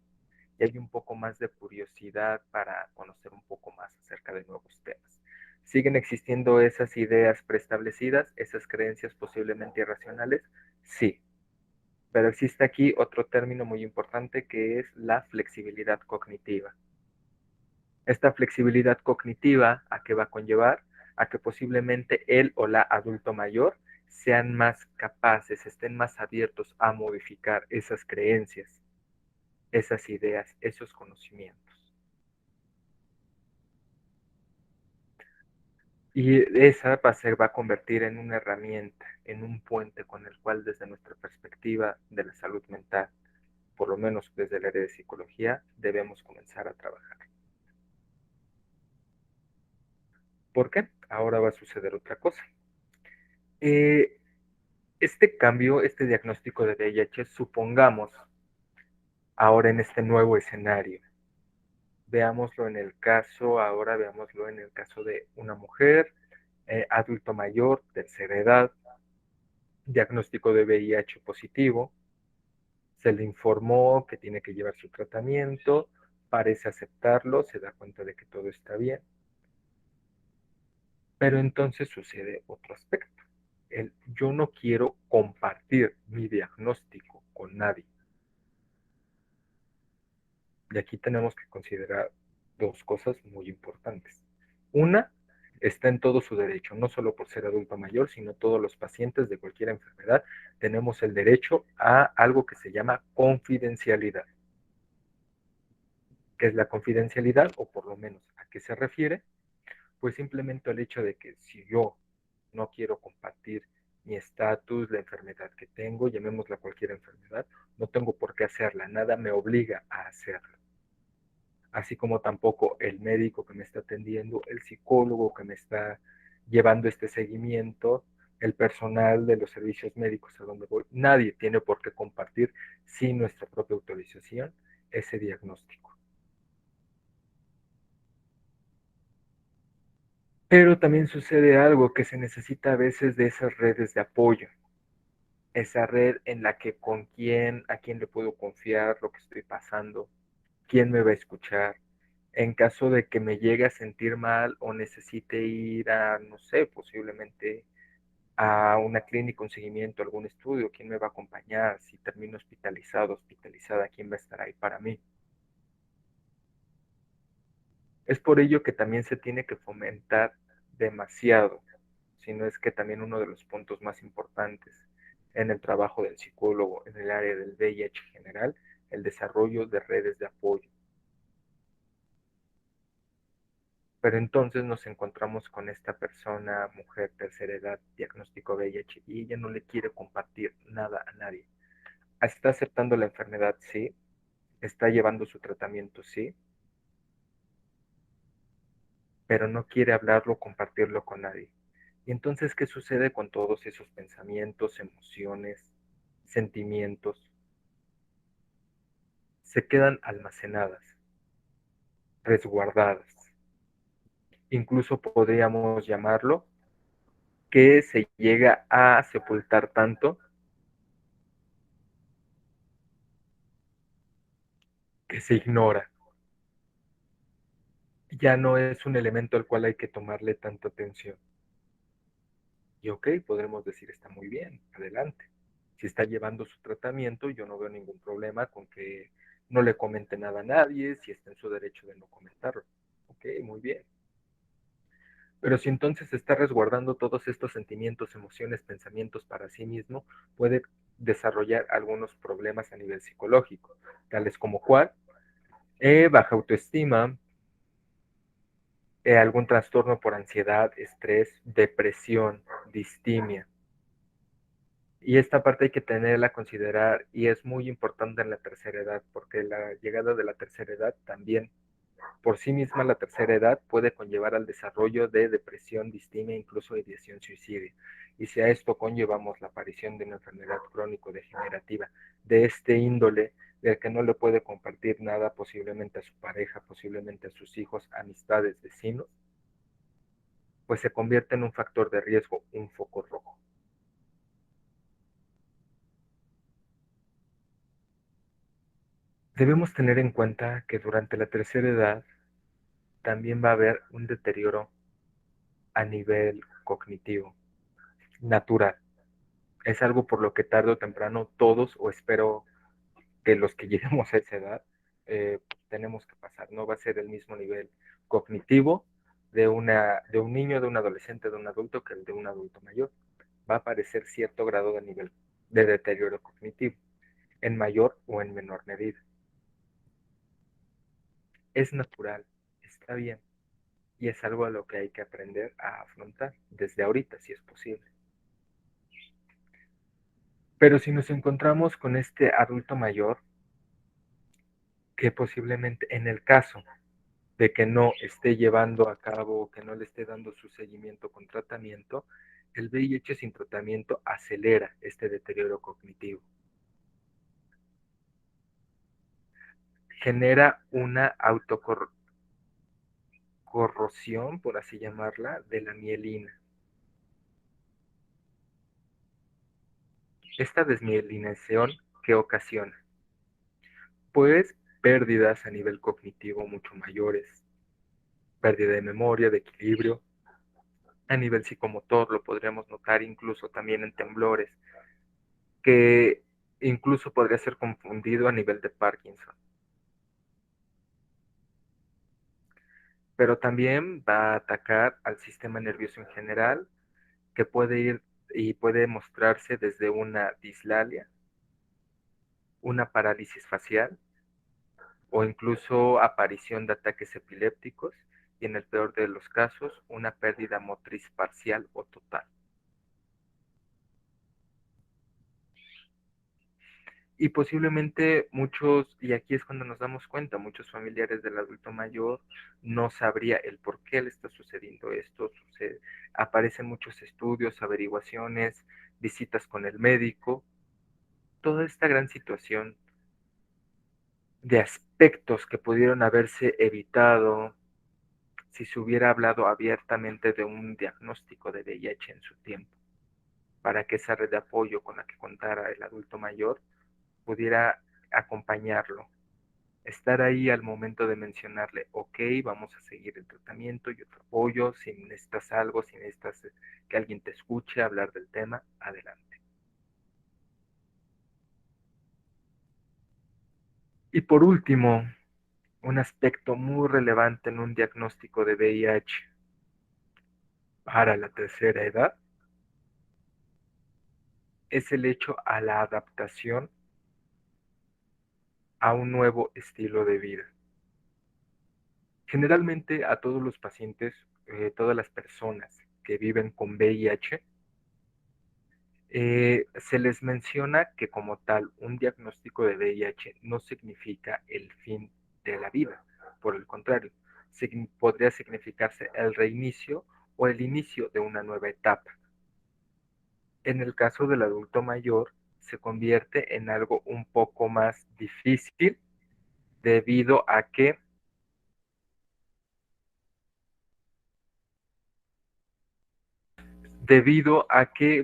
y hay un poco más de curiosidad para conocer un poco más acerca de nuevos temas. ¿Siguen existiendo esas ideas preestablecidas, esas creencias posiblemente irracionales? Sí, pero existe aquí otro término muy importante que es la flexibilidad cognitiva. Esta flexibilidad cognitiva, ¿a qué va a conllevar? A que posiblemente él o la adulto mayor sean más capaces, estén más abiertos a modificar esas creencias, esas ideas, esos conocimientos. Y esa va a convertir en una herramienta, en un puente con el cual desde nuestra perspectiva de la salud mental, por lo menos desde el área de psicología, debemos comenzar a trabajar. ¿Por qué? Ahora va a suceder otra cosa. Este cambio, este diagnóstico de VIH, supongamos ahora en este nuevo escenario. Ahora veámoslo en el caso de una mujer, adulto mayor, tercera edad, diagnóstico de VIH positivo, se le informó que tiene que llevar su tratamiento, parece aceptarlo, se da cuenta de que todo está bien, pero entonces sucede otro aspecto. Yo no quiero compartir mi diagnóstico con nadie. Y aquí tenemos que considerar dos cosas muy importantes. Una, está en todo su derecho, no solo por ser adulto mayor, sino todos los pacientes de cualquier enfermedad tenemos el derecho a algo que se llama confidencialidad. ¿Qué es la confidencialidad? O por lo menos, ¿a qué se refiere? Pues simplemente el hecho de que si yo no quiero compartir mi estatus, la enfermedad que tengo, llamémosla cualquier enfermedad, no tengo por qué hacerla, nada me obliga a hacerlo. Así como tampoco el médico que me está atendiendo, el psicólogo que me está llevando este seguimiento, el personal de los servicios médicos a donde voy, nadie tiene por qué compartir sin nuestra propia autorización ese diagnóstico. Pero también sucede algo que se necesita a veces de esas redes de apoyo, esa red en la que a quién le puedo confiar lo que estoy pasando, quién me va a escuchar, en caso de que me llegue a sentir mal o necesite ir a, no sé, posiblemente a una clínica, un seguimiento, algún estudio, quién me va a acompañar, si termino hospitalizada, quién va a estar ahí para mí. Es por ello que también se tiene que fomentar demasiado, si no es que también uno de los puntos más importantes en el trabajo del psicólogo en el área del VIH general, el desarrollo de redes de apoyo. Pero entonces nos encontramos con esta persona, mujer, tercera edad, diagnóstico VIH, y ella no le quiere compartir nada a nadie. Está aceptando la enfermedad, sí. Está llevando su tratamiento, sí. Pero no quiere hablarlo, compartirlo con nadie. Y entonces, ¿qué sucede con todos esos pensamientos, emociones, sentimientos? Se quedan almacenadas, resguardadas. Incluso podríamos llamarlo que se llega a sepultar tanto que se ignora. Ya no es un elemento al cual hay que tomarle tanta atención. Y ok, podremos decir, está muy bien, adelante. Si está llevando su tratamiento, yo no veo ningún problema con que no le comente nada a nadie, si está en su derecho de no comentarlo. Ok, muy bien. Pero si entonces está resguardando todos estos sentimientos, emociones, pensamientos para sí mismo, puede desarrollar algunos problemas a nivel psicológico, tales como cuál, baja autoestima, algún trastorno por ansiedad, estrés, depresión, distimia. Y esta parte hay que tenerla a considerar y es muy importante en la tercera edad, porque la llegada de la tercera edad también, por sí misma la tercera edad puede conllevar al desarrollo de depresión, distimia, incluso ideación suicida. Y si a esto conllevamos la aparición de una enfermedad crónico-degenerativa de este índole, del que no le puede compartir nada posiblemente a su pareja, posiblemente a sus hijos, amistades, vecinos, pues se convierte en un factor de riesgo, un foco rojo. Debemos tener en cuenta que durante la tercera edad también va a haber un deterioro a nivel cognitivo, natural. Es algo por lo que tarde o temprano todos, o espero que los que lleguemos a esa edad, tenemos que pasar. No va a ser el mismo nivel cognitivo de un niño, de un adolescente, de un adulto que el de un adulto mayor. Va a aparecer cierto grado de nivel de deterioro cognitivo, en mayor o en menor medida. Es natural, está bien, y es algo a lo que hay que aprender a afrontar desde ahorita, si es posible. Pero si nos encontramos con este adulto mayor, que posiblemente en el caso de que no esté llevando a cabo, que no le esté dando su seguimiento con tratamiento, el VIH sin tratamiento acelera este deterioro cognitivo. Genera una autocorrosión, por así llamarla, de la mielina. Esta desmielinación, ¿qué ocasiona? Pues pérdidas a nivel cognitivo mucho mayores, pérdida de memoria, de equilibrio, a nivel psicomotor lo podríamos notar incluso también en temblores, que incluso podría ser confundido a nivel de Parkinson. Pero también va a atacar al sistema nervioso en general, que puede ir y puede mostrarse desde una dislalia, una parálisis facial o incluso aparición de ataques epilépticos y en el peor de los casos, una pérdida motriz parcial o total. Y posiblemente muchos, y aquí es cuando nos damos cuenta, muchos familiares del adulto mayor no sabría el por qué le está sucediendo esto. Aparecen muchos estudios, averiguaciones, visitas con el médico. Toda esta gran situación de aspectos que pudieron haberse evitado si se hubiera hablado abiertamente de un diagnóstico de VIH en su tiempo, para que esa red de apoyo con la que contara el adulto mayor pudiera acompañarlo, estar ahí al momento de mencionarle, ok, vamos a seguir el tratamiento, yo te apoyo, si necesitas algo, si necesitas que alguien te escuche hablar del tema, adelante. Y por último, un aspecto muy relevante en un diagnóstico de VIH para la tercera edad es el hecho a la adaptación a un nuevo estilo de vida. Generalmente a todos los pacientes, todas las personas que viven con VIH, se les menciona que como tal un diagnóstico de VIH no significa el fin de la vida, por el contrario, podría significarse el reinicio o el inicio de una nueva etapa. En el caso del adulto mayor, se convierte en algo un poco más difícil debido a que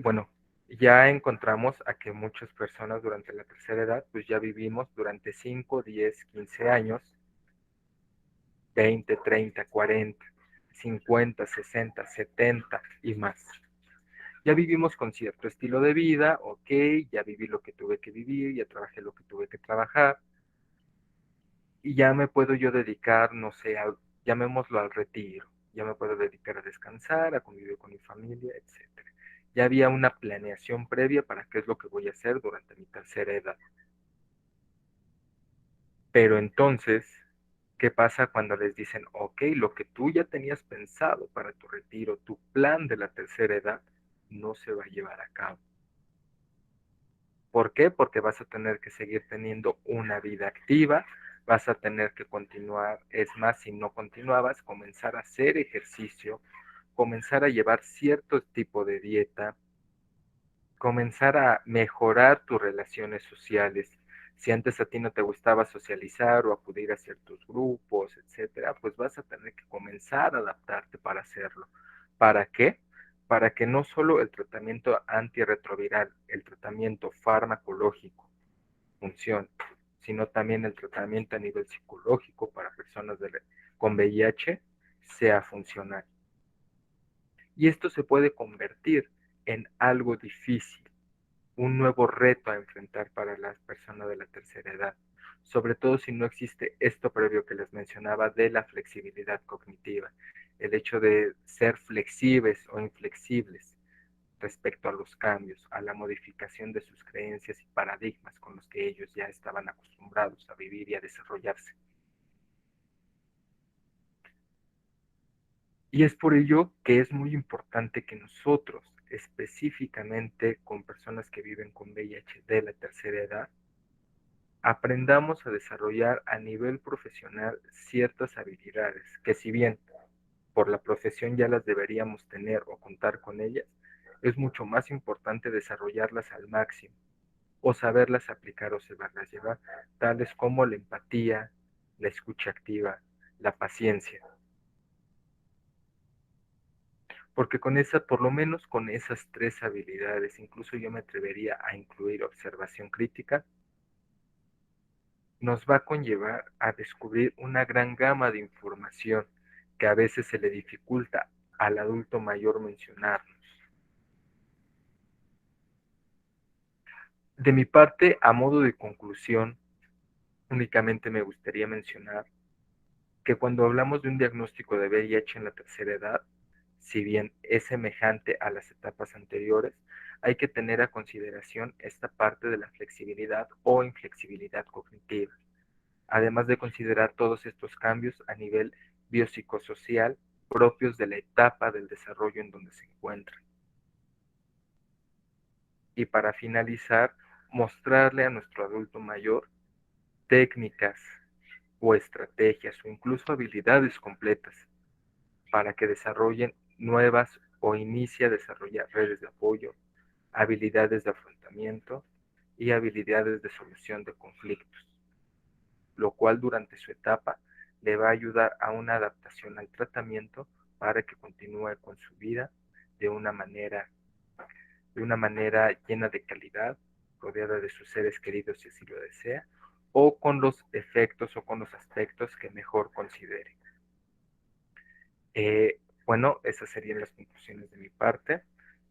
bueno, ya encontramos a que muchas personas durante la tercera edad, pues ya vivimos durante 5, 10, 15 años, 20, 30, 40, 50, 60, 70 y más. Ya vivimos con cierto estilo de vida, ok, ya viví lo que tuve que vivir, ya trabajé lo que tuve que trabajar, y ya me puedo yo dedicar, no sé, llamémoslo al retiro, ya me puedo dedicar a descansar, a convivir con mi familia, etcétera. Ya había una planeación previa para qué es lo que voy a hacer durante mi tercera edad. Pero entonces, ¿qué pasa cuando les dicen, ok, lo que tú ya tenías pensado para tu retiro, tu plan de la tercera edad, no se va a llevar a cabo? ¿Por qué? Porque vas a tener que seguir teniendo una vida activa, vas a tener que continuar, es más, si no continuabas, comenzar a hacer ejercicio, comenzar a llevar cierto tipo de dieta, comenzar a mejorar tus relaciones sociales. Si antes a ti no te gustaba socializar o acudir a ciertos grupos, etcétera, pues vas a tener que comenzar a adaptarte para hacerlo. ¿Para qué? Para que no solo el tratamiento antirretroviral, el tratamiento farmacológico funcione, sino también el tratamiento a nivel psicológico para personas con VIH sea funcional. Y esto se puede convertir en algo difícil, un nuevo reto a enfrentar para las personas de la tercera edad, sobre todo si no existe esto previo que les mencionaba de la flexibilidad cognitiva, el hecho de ser flexibles o inflexibles respecto a los cambios, a la modificación de sus creencias y paradigmas con los que ellos ya estaban acostumbrados a vivir y a desarrollarse. Y es por ello que es muy importante que nosotros, específicamente con personas que viven con VIH de la tercera edad, aprendamos a desarrollar a nivel profesional ciertas habilidades que, si bien por la profesión ya las deberíamos tener o contar con ellas, es mucho más importante desarrollarlas al máximo o saberlas aplicar o saberlas llevar, tales como la empatía, la escucha activa, la paciencia. Porque con esa, por lo menos con esas tres habilidades, incluso yo me atrevería a incluir observación crítica, nos va a conllevar a descubrir una gran gama de información que a veces se le dificulta al adulto mayor mencionarnos. De mi parte, a modo de conclusión, únicamente me gustaría mencionar que cuando hablamos de un diagnóstico de VIH en la tercera edad, si bien es semejante a las etapas anteriores, hay que tener a consideración esta parte de la flexibilidad o inflexibilidad cognitiva, además de considerar todos estos cambios a nivel biopsicosocial propios de la etapa del desarrollo en donde se encuentran. Y para finalizar, mostrarle a nuestro adulto mayor técnicas o estrategias o incluso habilidades completas para que desarrollen nuevas o inicie a desarrollar redes de apoyo, habilidades de afrontamiento y habilidades de solución de conflictos, lo cual durante su etapa le va a ayudar a una adaptación al tratamiento para que continúe con su vida de una manera llena de calidad, rodeada de sus seres queridos si así lo desea, o con los efectos o con los aspectos que mejor considere. Bueno, esas serían las conclusiones de mi parte.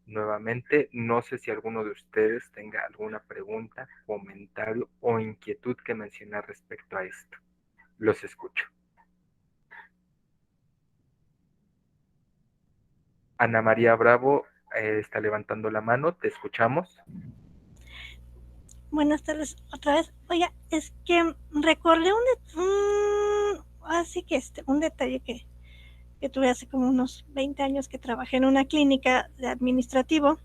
Nuevamente, no sé si alguno de ustedes tenga alguna pregunta, comentario o inquietud que mencionar respecto a esto. Los escucho. Ana María Bravo está levantando la mano, te escuchamos. Buenas tardes otra vez. Oiga, es que recordé un detalle que tuve hace como unos 20 años que trabajé en una clínica de administrativo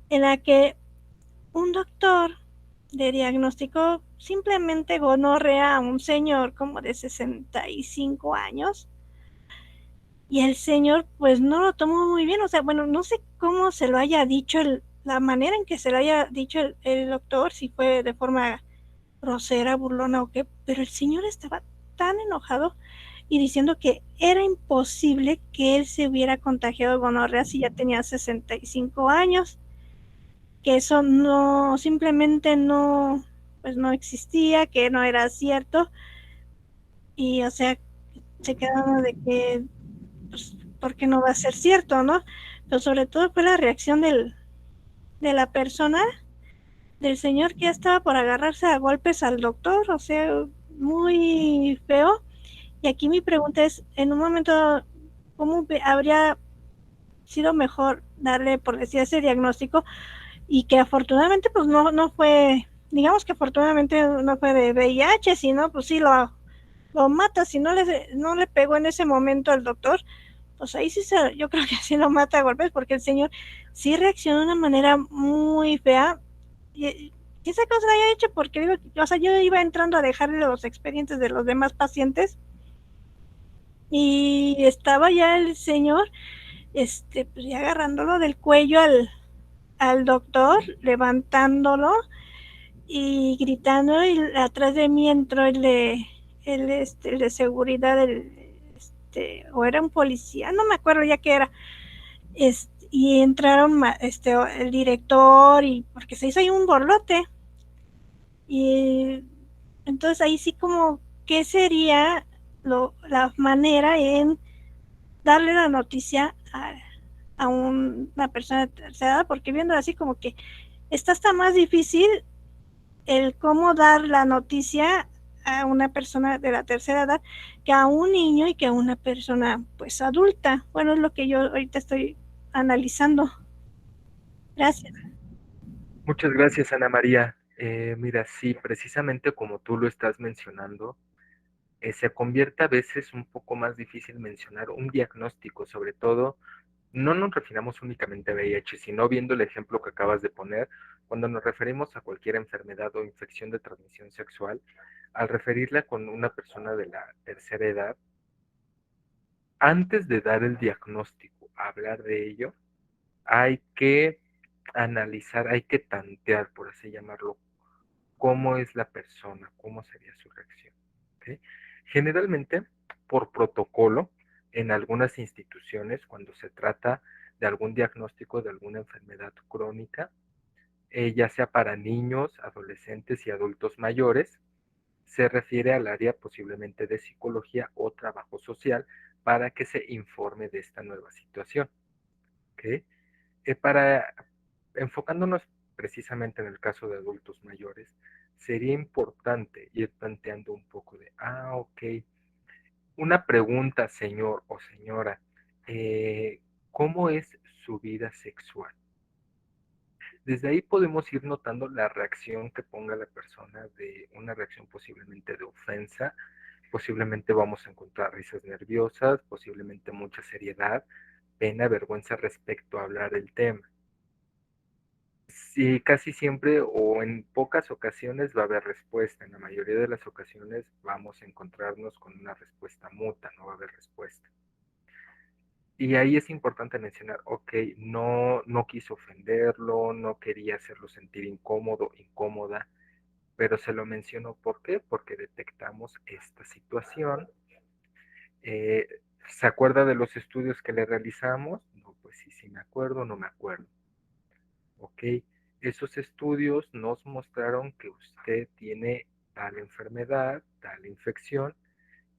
en la que un doctor le diagnosticó simplemente gonorrea a un señor como de 65 años y el señor pues no lo tomó muy bien, o sea, bueno, no sé cómo se lo haya dicho, la manera en que se lo haya dicho el doctor, si fue de forma grosera, burlona o qué, pero el señor estaba tan enojado y diciendo que era imposible que él se hubiera contagiado de gonorrea si ya tenía 65 años, que eso no, simplemente no, pues no existía, que no era cierto, y o sea, se quedaron de que, pues, ¿por qué no va a ser cierto, no? Pero sobre todo fue la reacción de la persona, del señor que ya estaba por agarrarse a golpes al doctor, o sea, muy feo. Y aquí mi pregunta es, en un momento, ¿cómo habría sido mejor darle, por decir, ese diagnóstico? Y que afortunadamente, pues no fue, digamos que afortunadamente no fue de VIH, sino pues sí lo mata, si no le pegó en ese momento al doctor, pues ahí sí yo creo que sí lo mata a golpes, porque el señor sí reaccionó de una manera muy fea. Y esa cosa la haya hecho porque digo, o sea, yo iba entrando a dejarle los expedientes de los demás pacientes y estaba ya el señor, pues ya agarrándolo del cuello al doctor, levantándolo y gritando, y atrás de mí entró el de seguridad, o era un policía, no me acuerdo ya qué era, y entraron el director, y porque se hizo ahí un borlote, y entonces ahí sí como, ¿qué sería la manera en darle la noticia a una persona de tercera edad? Porque viendo así como que está hasta más difícil el cómo dar la noticia a una persona de la tercera edad que a un niño y que a una persona pues adulta. Bueno, es lo que yo ahorita estoy analizando. Gracias. Muchas gracias, Ana María. Mira, sí, precisamente como tú lo estás mencionando, se convierte a veces un poco más difícil mencionar un diagnóstico, sobre todo, no nos referimos únicamente a VIH, sino viendo el ejemplo que acabas de poner, cuando nos referimos a cualquier enfermedad o infección de transmisión sexual, al referirla con una persona de la tercera edad, antes de dar el diagnóstico, hablar de ello, hay que analizar, hay que tantear, por así llamarlo, cómo es la persona, cómo sería su reacción. ¿Okay? Generalmente, por protocolo, en algunas instituciones, cuando se trata de algún diagnóstico de alguna enfermedad crónica, ya sea para niños, adolescentes y adultos mayores, se refiere al área posiblemente de psicología o trabajo social para que se informe de esta nueva situación. ¿Okay? Para enfocándonos precisamente en el caso de adultos mayores, sería importante ir planteando un poco de, ok, una pregunta, señor o señora, ¿cómo es su vida sexual? Desde ahí podemos ir notando la reacción que ponga la persona, de una reacción posiblemente de ofensa, posiblemente vamos a encontrar risas nerviosas, posiblemente mucha seriedad, pena, vergüenza respecto a hablar del tema. Sí, casi siempre o en pocas ocasiones va a haber respuesta. En la mayoría de las ocasiones vamos a encontrarnos con una respuesta muta, no va a haber respuesta. Y ahí es importante mencionar, ok, no quiso ofenderlo, no quería hacerlo sentir incómodo, incómoda, pero se lo menciono, ¿por qué? Porque detectamos esta situación. Eh, ¿Se acuerda de los estudios que le realizamos? No, pues sí, sí me acuerdo, no me acuerdo. Ok, esos estudios nos mostraron que usted tiene tal enfermedad, tal infección,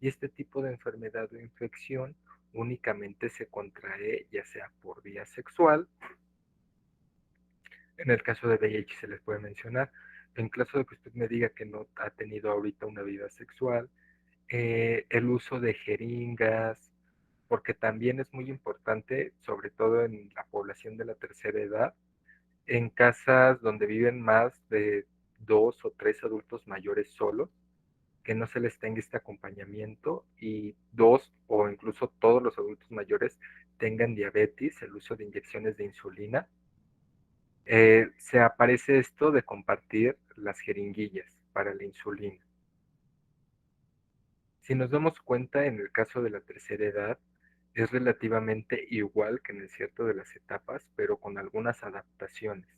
y este tipo de enfermedad o infección únicamente se contrae ya sea por vía sexual, en el caso de VIH se les puede mencionar, en caso de que usted me diga que no ha tenido ahorita una vida sexual, el uso de jeringas, porque también es muy importante, sobre todo en la población de la tercera edad, en casas donde viven más de 2 o 3 adultos mayores solos, que no se les tenga este acompañamiento y 2 o incluso todos los adultos mayores tengan diabetes, el uso de inyecciones de insulina. Se aparece esto de compartir las jeringuillas para la insulina. Si nos damos cuenta, en el caso de la tercera edad, es relativamente igual que en el cierto de las etapas, pero con algunas adaptaciones.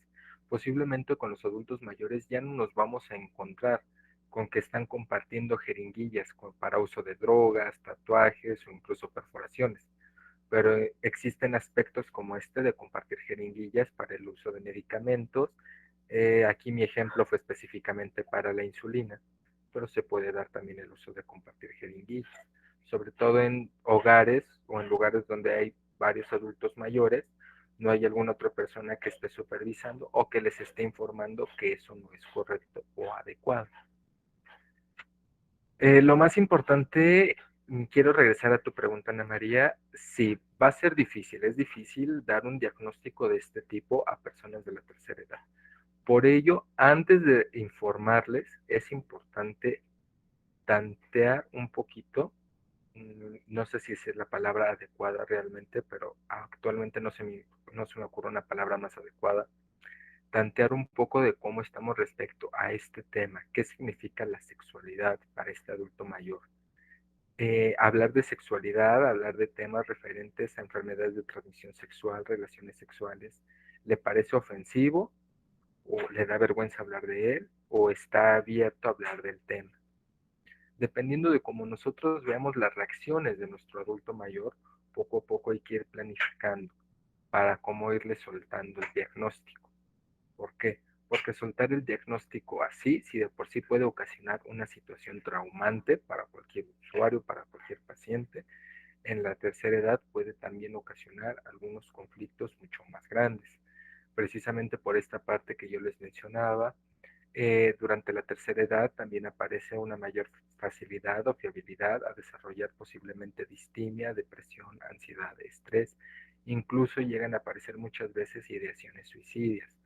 Posiblemente con los adultos mayores ya no nos vamos a encontrar con que están compartiendo jeringuillas para uso de drogas, tatuajes o incluso perforaciones, pero existen aspectos como este de compartir jeringuillas para el uso de medicamentos. Aquí mi ejemplo fue específicamente para la insulina, pero se puede dar también el uso de compartir jeringuillas, sobre todo en hogares o en lugares donde hay varios adultos mayores, no hay alguna otra persona que esté supervisando o que les esté informando que eso no es correcto o adecuado. Lo más importante, quiero regresar a tu pregunta, Ana María. Sí, va a ser difícil, es difícil dar un diagnóstico de este tipo a personas de la tercera edad. Por ello, antes de informarles, es importante tantear un poquito, no sé si es la palabra adecuada realmente, pero actualmente no se me ocurre una palabra más adecuada, tantear un poco de cómo estamos respecto a este tema, qué significa la sexualidad para este adulto mayor. Hablar de sexualidad, hablar de temas referentes a enfermedades de transmisión sexual, relaciones sexuales, ¿le parece ofensivo o le da vergüenza hablar de él o está abierto a hablar del tema? Dependiendo de cómo nosotros veamos las reacciones de nuestro adulto mayor, poco a poco hay que ir planificando para cómo irle soltando el diagnóstico. ¿Por qué? Porque soltar el diagnóstico así, si de por sí puede ocasionar una situación traumante para cualquier usuario, para cualquier paciente, en la tercera edad puede también ocasionar algunos conflictos mucho más grandes. precisamente por esta parte que yo les mencionaba. Durante la tercera edad también aparece una mayor facilidad o fiabilidad a desarrollar posiblemente distimia, depresión, ansiedad, estrés. Incluso llegan a aparecer muchas veces ideaciones suicidas.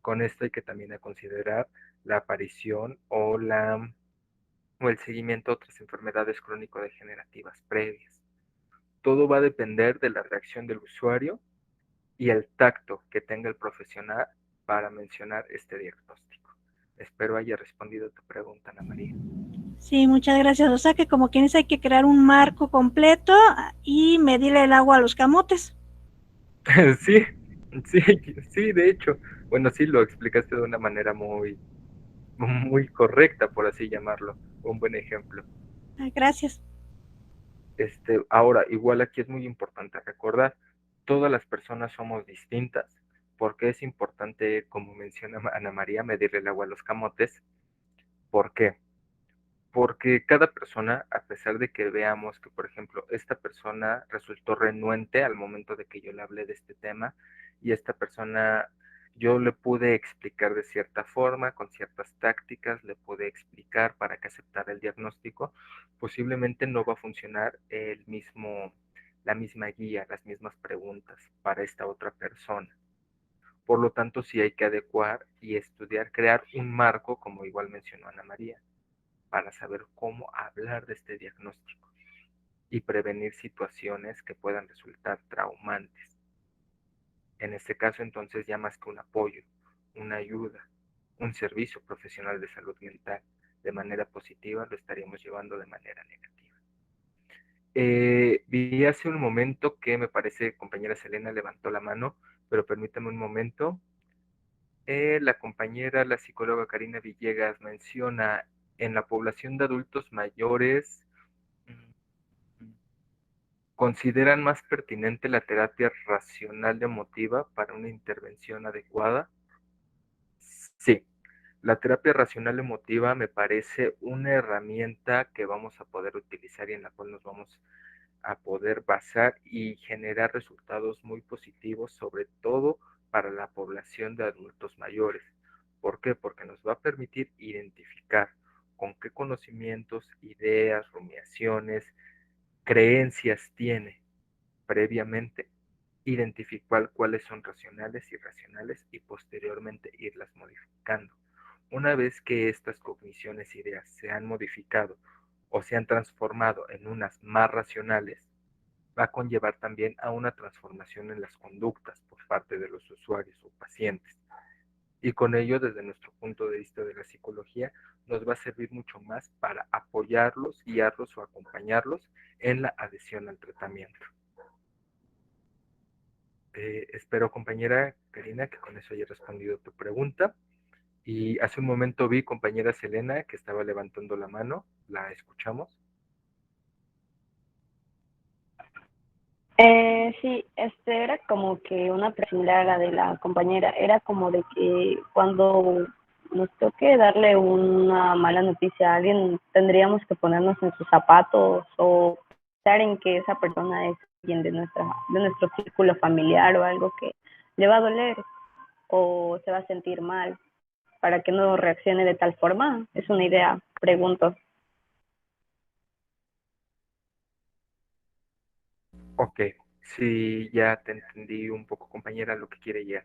Con esto hay que también a considerar la aparición o el seguimiento a otras enfermedades crónico-degenerativas previas. Todo va a depender de la reacción del usuario y el tacto que tenga el profesional para mencionar este diagnóstico. Espero haya respondido a tu pregunta, Ana María. Sí, muchas gracias. O sea que como quienes hay que crear un marco completo y medirle el agua a los camotes. Sí, sí, de hecho. Bueno, sí, lo explicaste de una manera muy correcta, por así llamarlo. Un buen ejemplo. Gracias. Ahora, igual aquí es muy importante recordar, todas las personas somos distintas, porque es importante, como menciona Ana María, medirle el agua a los camotes. ¿Por qué? Porque cada persona, a pesar de que veamos que, por ejemplo, esta persona resultó renuente al momento de que yo le hablé de este tema, y esta persona yo le pude explicar de cierta forma, con ciertas tácticas, le pude explicar para que aceptara el diagnóstico, posiblemente no va a funcionar la misma guía, las mismas preguntas para esta otra persona. Por lo tanto, sí hay que adecuar y estudiar, crear un marco, como igual mencionó Ana María, para saber cómo hablar de este diagnóstico y prevenir situaciones que puedan resultar traumantes. En este caso, entonces, ya más que un apoyo, una ayuda, un servicio profesional de salud mental de manera positiva, lo estaríamos llevando de manera negativa. Vi hace un momento que me parece, compañera Selena levantó la mano, pero permítame un momento. La compañera, la psicóloga Karina Villegas menciona en la población de adultos mayores, ¿consideran más pertinente la terapia racional emotiva para una intervención adecuada? Sí, la terapia racional emotiva me parece una herramienta que vamos a poder utilizar y en la cual nos vamos a poder basar y generar resultados muy positivos, sobre todo para la población de adultos mayores. ¿Por qué? Porque nos va a permitir identificar con qué conocimientos, ideas, rumiaciones, creencias tiene previamente, identificar cuáles son racionales y irracionales y posteriormente irlas modificando. Una vez que estas cogniciones e ideas se han modificado o se han transformado en unas más racionales, va a conllevar también a una transformación en las conductas por parte de los usuarios o pacientes. Y con ello, desde nuestro punto de vista de la psicología, nos va a servir mucho más para apoyarlos, guiarlos o acompañarlos en la adhesión al tratamiento. Espero, compañera Karina, que con eso haya respondido tu pregunta. Y hace un momento vi, compañera Selena, que estaba levantando la mano. ¿La escuchamos? Sí, era como que una similar a la de la compañera, era como de que cuando nos toque darle una mala noticia a alguien, tendríamos que ponernos en sus zapatos o pensar en que esa persona es alguien de nuestro círculo familiar o algo que le va a doler o se va a sentir mal para que no reaccione de tal forma. Es una idea, pregunto. Ok, sí, ya te entendí un poco, compañera, lo que quiere ya.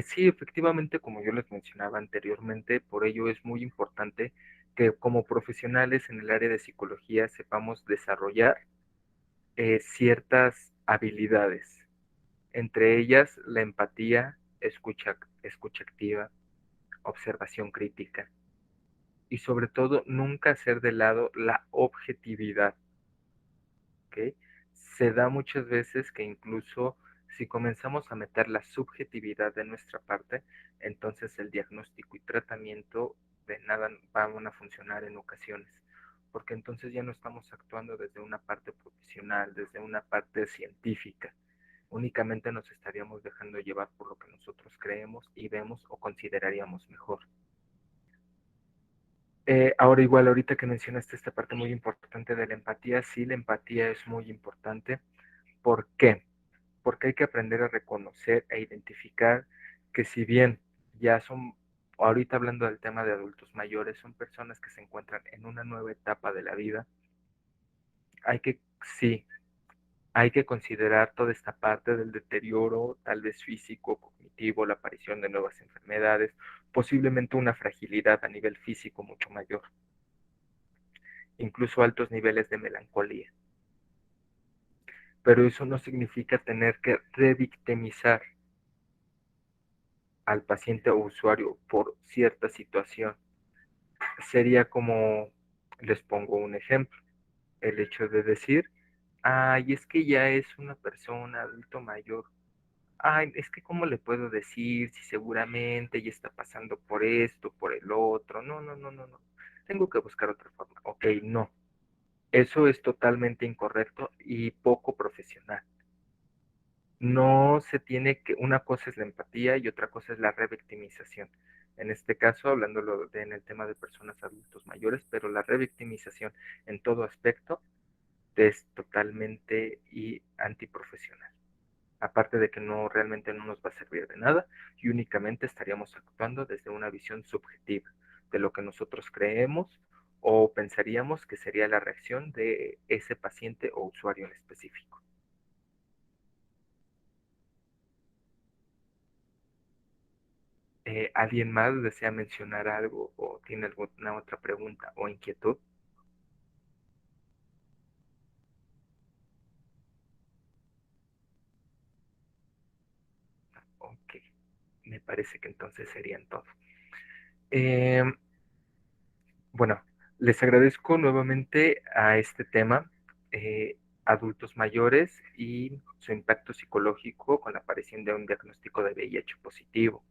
Sí, efectivamente, como yo les mencionaba anteriormente, por ello es muy importante que como profesionales en el área de psicología sepamos desarrollar ciertas habilidades, entre ellas la empatía, escucha activa, observación crítica y sobre todo nunca hacer de lado la objetividad. ¿Ok? Se da muchas veces que incluso si comenzamos a meter la subjetividad de nuestra parte, entonces el diagnóstico y tratamiento de nada van a funcionar en ocasiones, porque entonces ya no estamos actuando desde una parte profesional, desde una parte científica. Únicamente nos estaríamos dejando llevar por lo que nosotros creemos y vemos o consideraríamos mejor. Ahora igual, ahorita que mencionaste esta parte muy importante de la empatía, sí, la empatía es muy importante. ¿Por qué? Porque hay que aprender a reconocer e identificar que si bien ya son, ahorita hablando del tema de adultos mayores, son personas que se encuentran en una nueva etapa de la vida, hay que considerar toda esta parte del deterioro, tal vez físico, cognitivo, la aparición de nuevas enfermedades, posiblemente una fragilidad a nivel físico mucho mayor, incluso altos niveles de melancolía. Pero eso no significa tener que revictimizar al paciente o usuario por cierta situación. Sería como, les pongo un ejemplo, el hecho de decir, ay, es que ya es una persona adulto mayor. Ay, es que cómo le puedo decir si seguramente ya está pasando por esto, por el otro. No, no, no, no, no. Tengo que buscar otra forma. Ok, no. Eso es totalmente incorrecto y poco profesional. No se tiene que, una cosa es la empatía y otra cosa es la revictimización. En este caso, hablándolo en el tema de personas adultos mayores, pero la revictimización en todo aspecto es totalmente y antiprofesional. Aparte de que no realmente no nos va a servir de nada y únicamente estaríamos actuando desde una visión subjetiva de lo que nosotros creemos o pensaríamos que sería la reacción de ese paciente o usuario en específico. ¿Alguien más desea mencionar algo o tiene alguna otra pregunta o inquietud? Ok, me parece que entonces serían todo. Bueno, les agradezco nuevamente a este tema, adultos mayores y su impacto psicológico con la aparición de un diagnóstico de VIH positivo.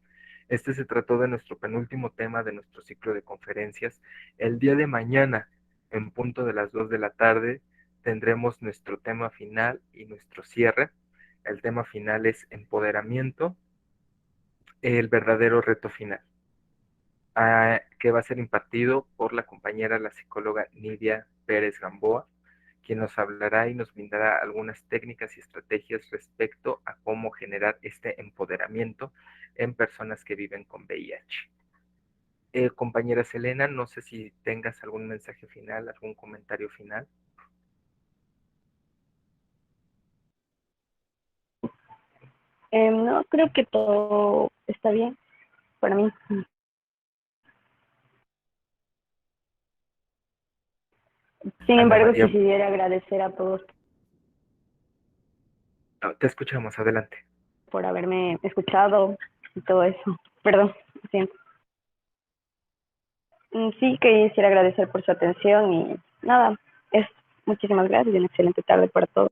Este se trató de nuestro penúltimo tema de nuestro ciclo de conferencias. El día de mañana, en punto de las 2 de la tarde, tendremos nuestro tema final y nuestro cierre. El tema final es empoderamiento, el verdadero reto final, que va a ser impartido por la compañera, la psicóloga Nidia Pérez Gamboa, quien nos hablará y nos brindará algunas técnicas y estrategias respecto a cómo generar este empoderamiento en personas que viven con VIH. Compañera Selena, no sé si tengas algún mensaje final, algún comentario final. No, creo que todo está bien para mí. Sin Ana embargo, María, quisiera agradecer a todos te escuchamos, adelante. por haberme escuchado y todo eso. Perdón, lo siento. Sí, quisiera agradecer por su atención y nada, muchísimas gracias y una excelente tarde para todos.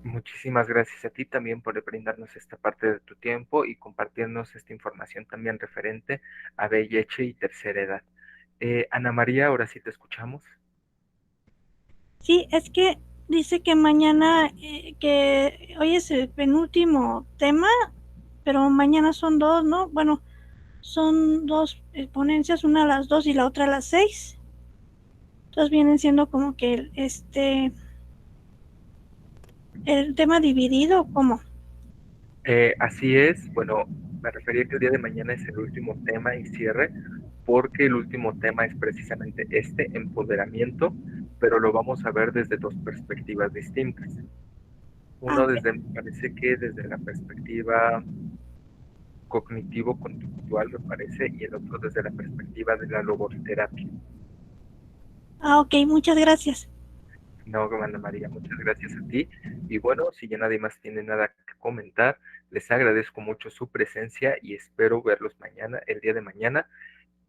Muchísimas gracias a ti también por brindarnos esta parte de tu tiempo y compartirnos esta información también referente a VIH y tercera edad. Ana María, ahora sí te escuchamos. Sí, es que dice que mañana, que hoy es el penúltimo tema, pero mañana son dos, ¿no? Bueno, son dos ponencias, una a las 2 y la otra a las 6. Entonces vienen siendo como que el tema dividido, ¿cómo? Así es, bueno, me refería que el día de mañana es el último tema y cierre, porque el último tema es precisamente este, empoderamiento, pero lo vamos a ver desde dos perspectivas distintas. Uno me parece que desde la perspectiva cognitivo-conductual, me parece, y el otro desde la perspectiva de la logoterapia. Ok, muchas gracias. No, Ana María, muchas gracias a ti. Y bueno, si ya nadie más tiene nada que comentar, les agradezco mucho su presencia y espero verlos mañana, el día de mañana,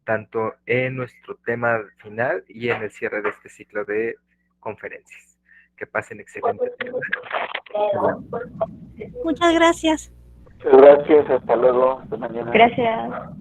tanto en nuestro tema final y en el cierre de este ciclo de conferencias. Que pasen excelente tarde. Muchas gracias. Muchas gracias, hasta luego, hasta mañana. Gracias.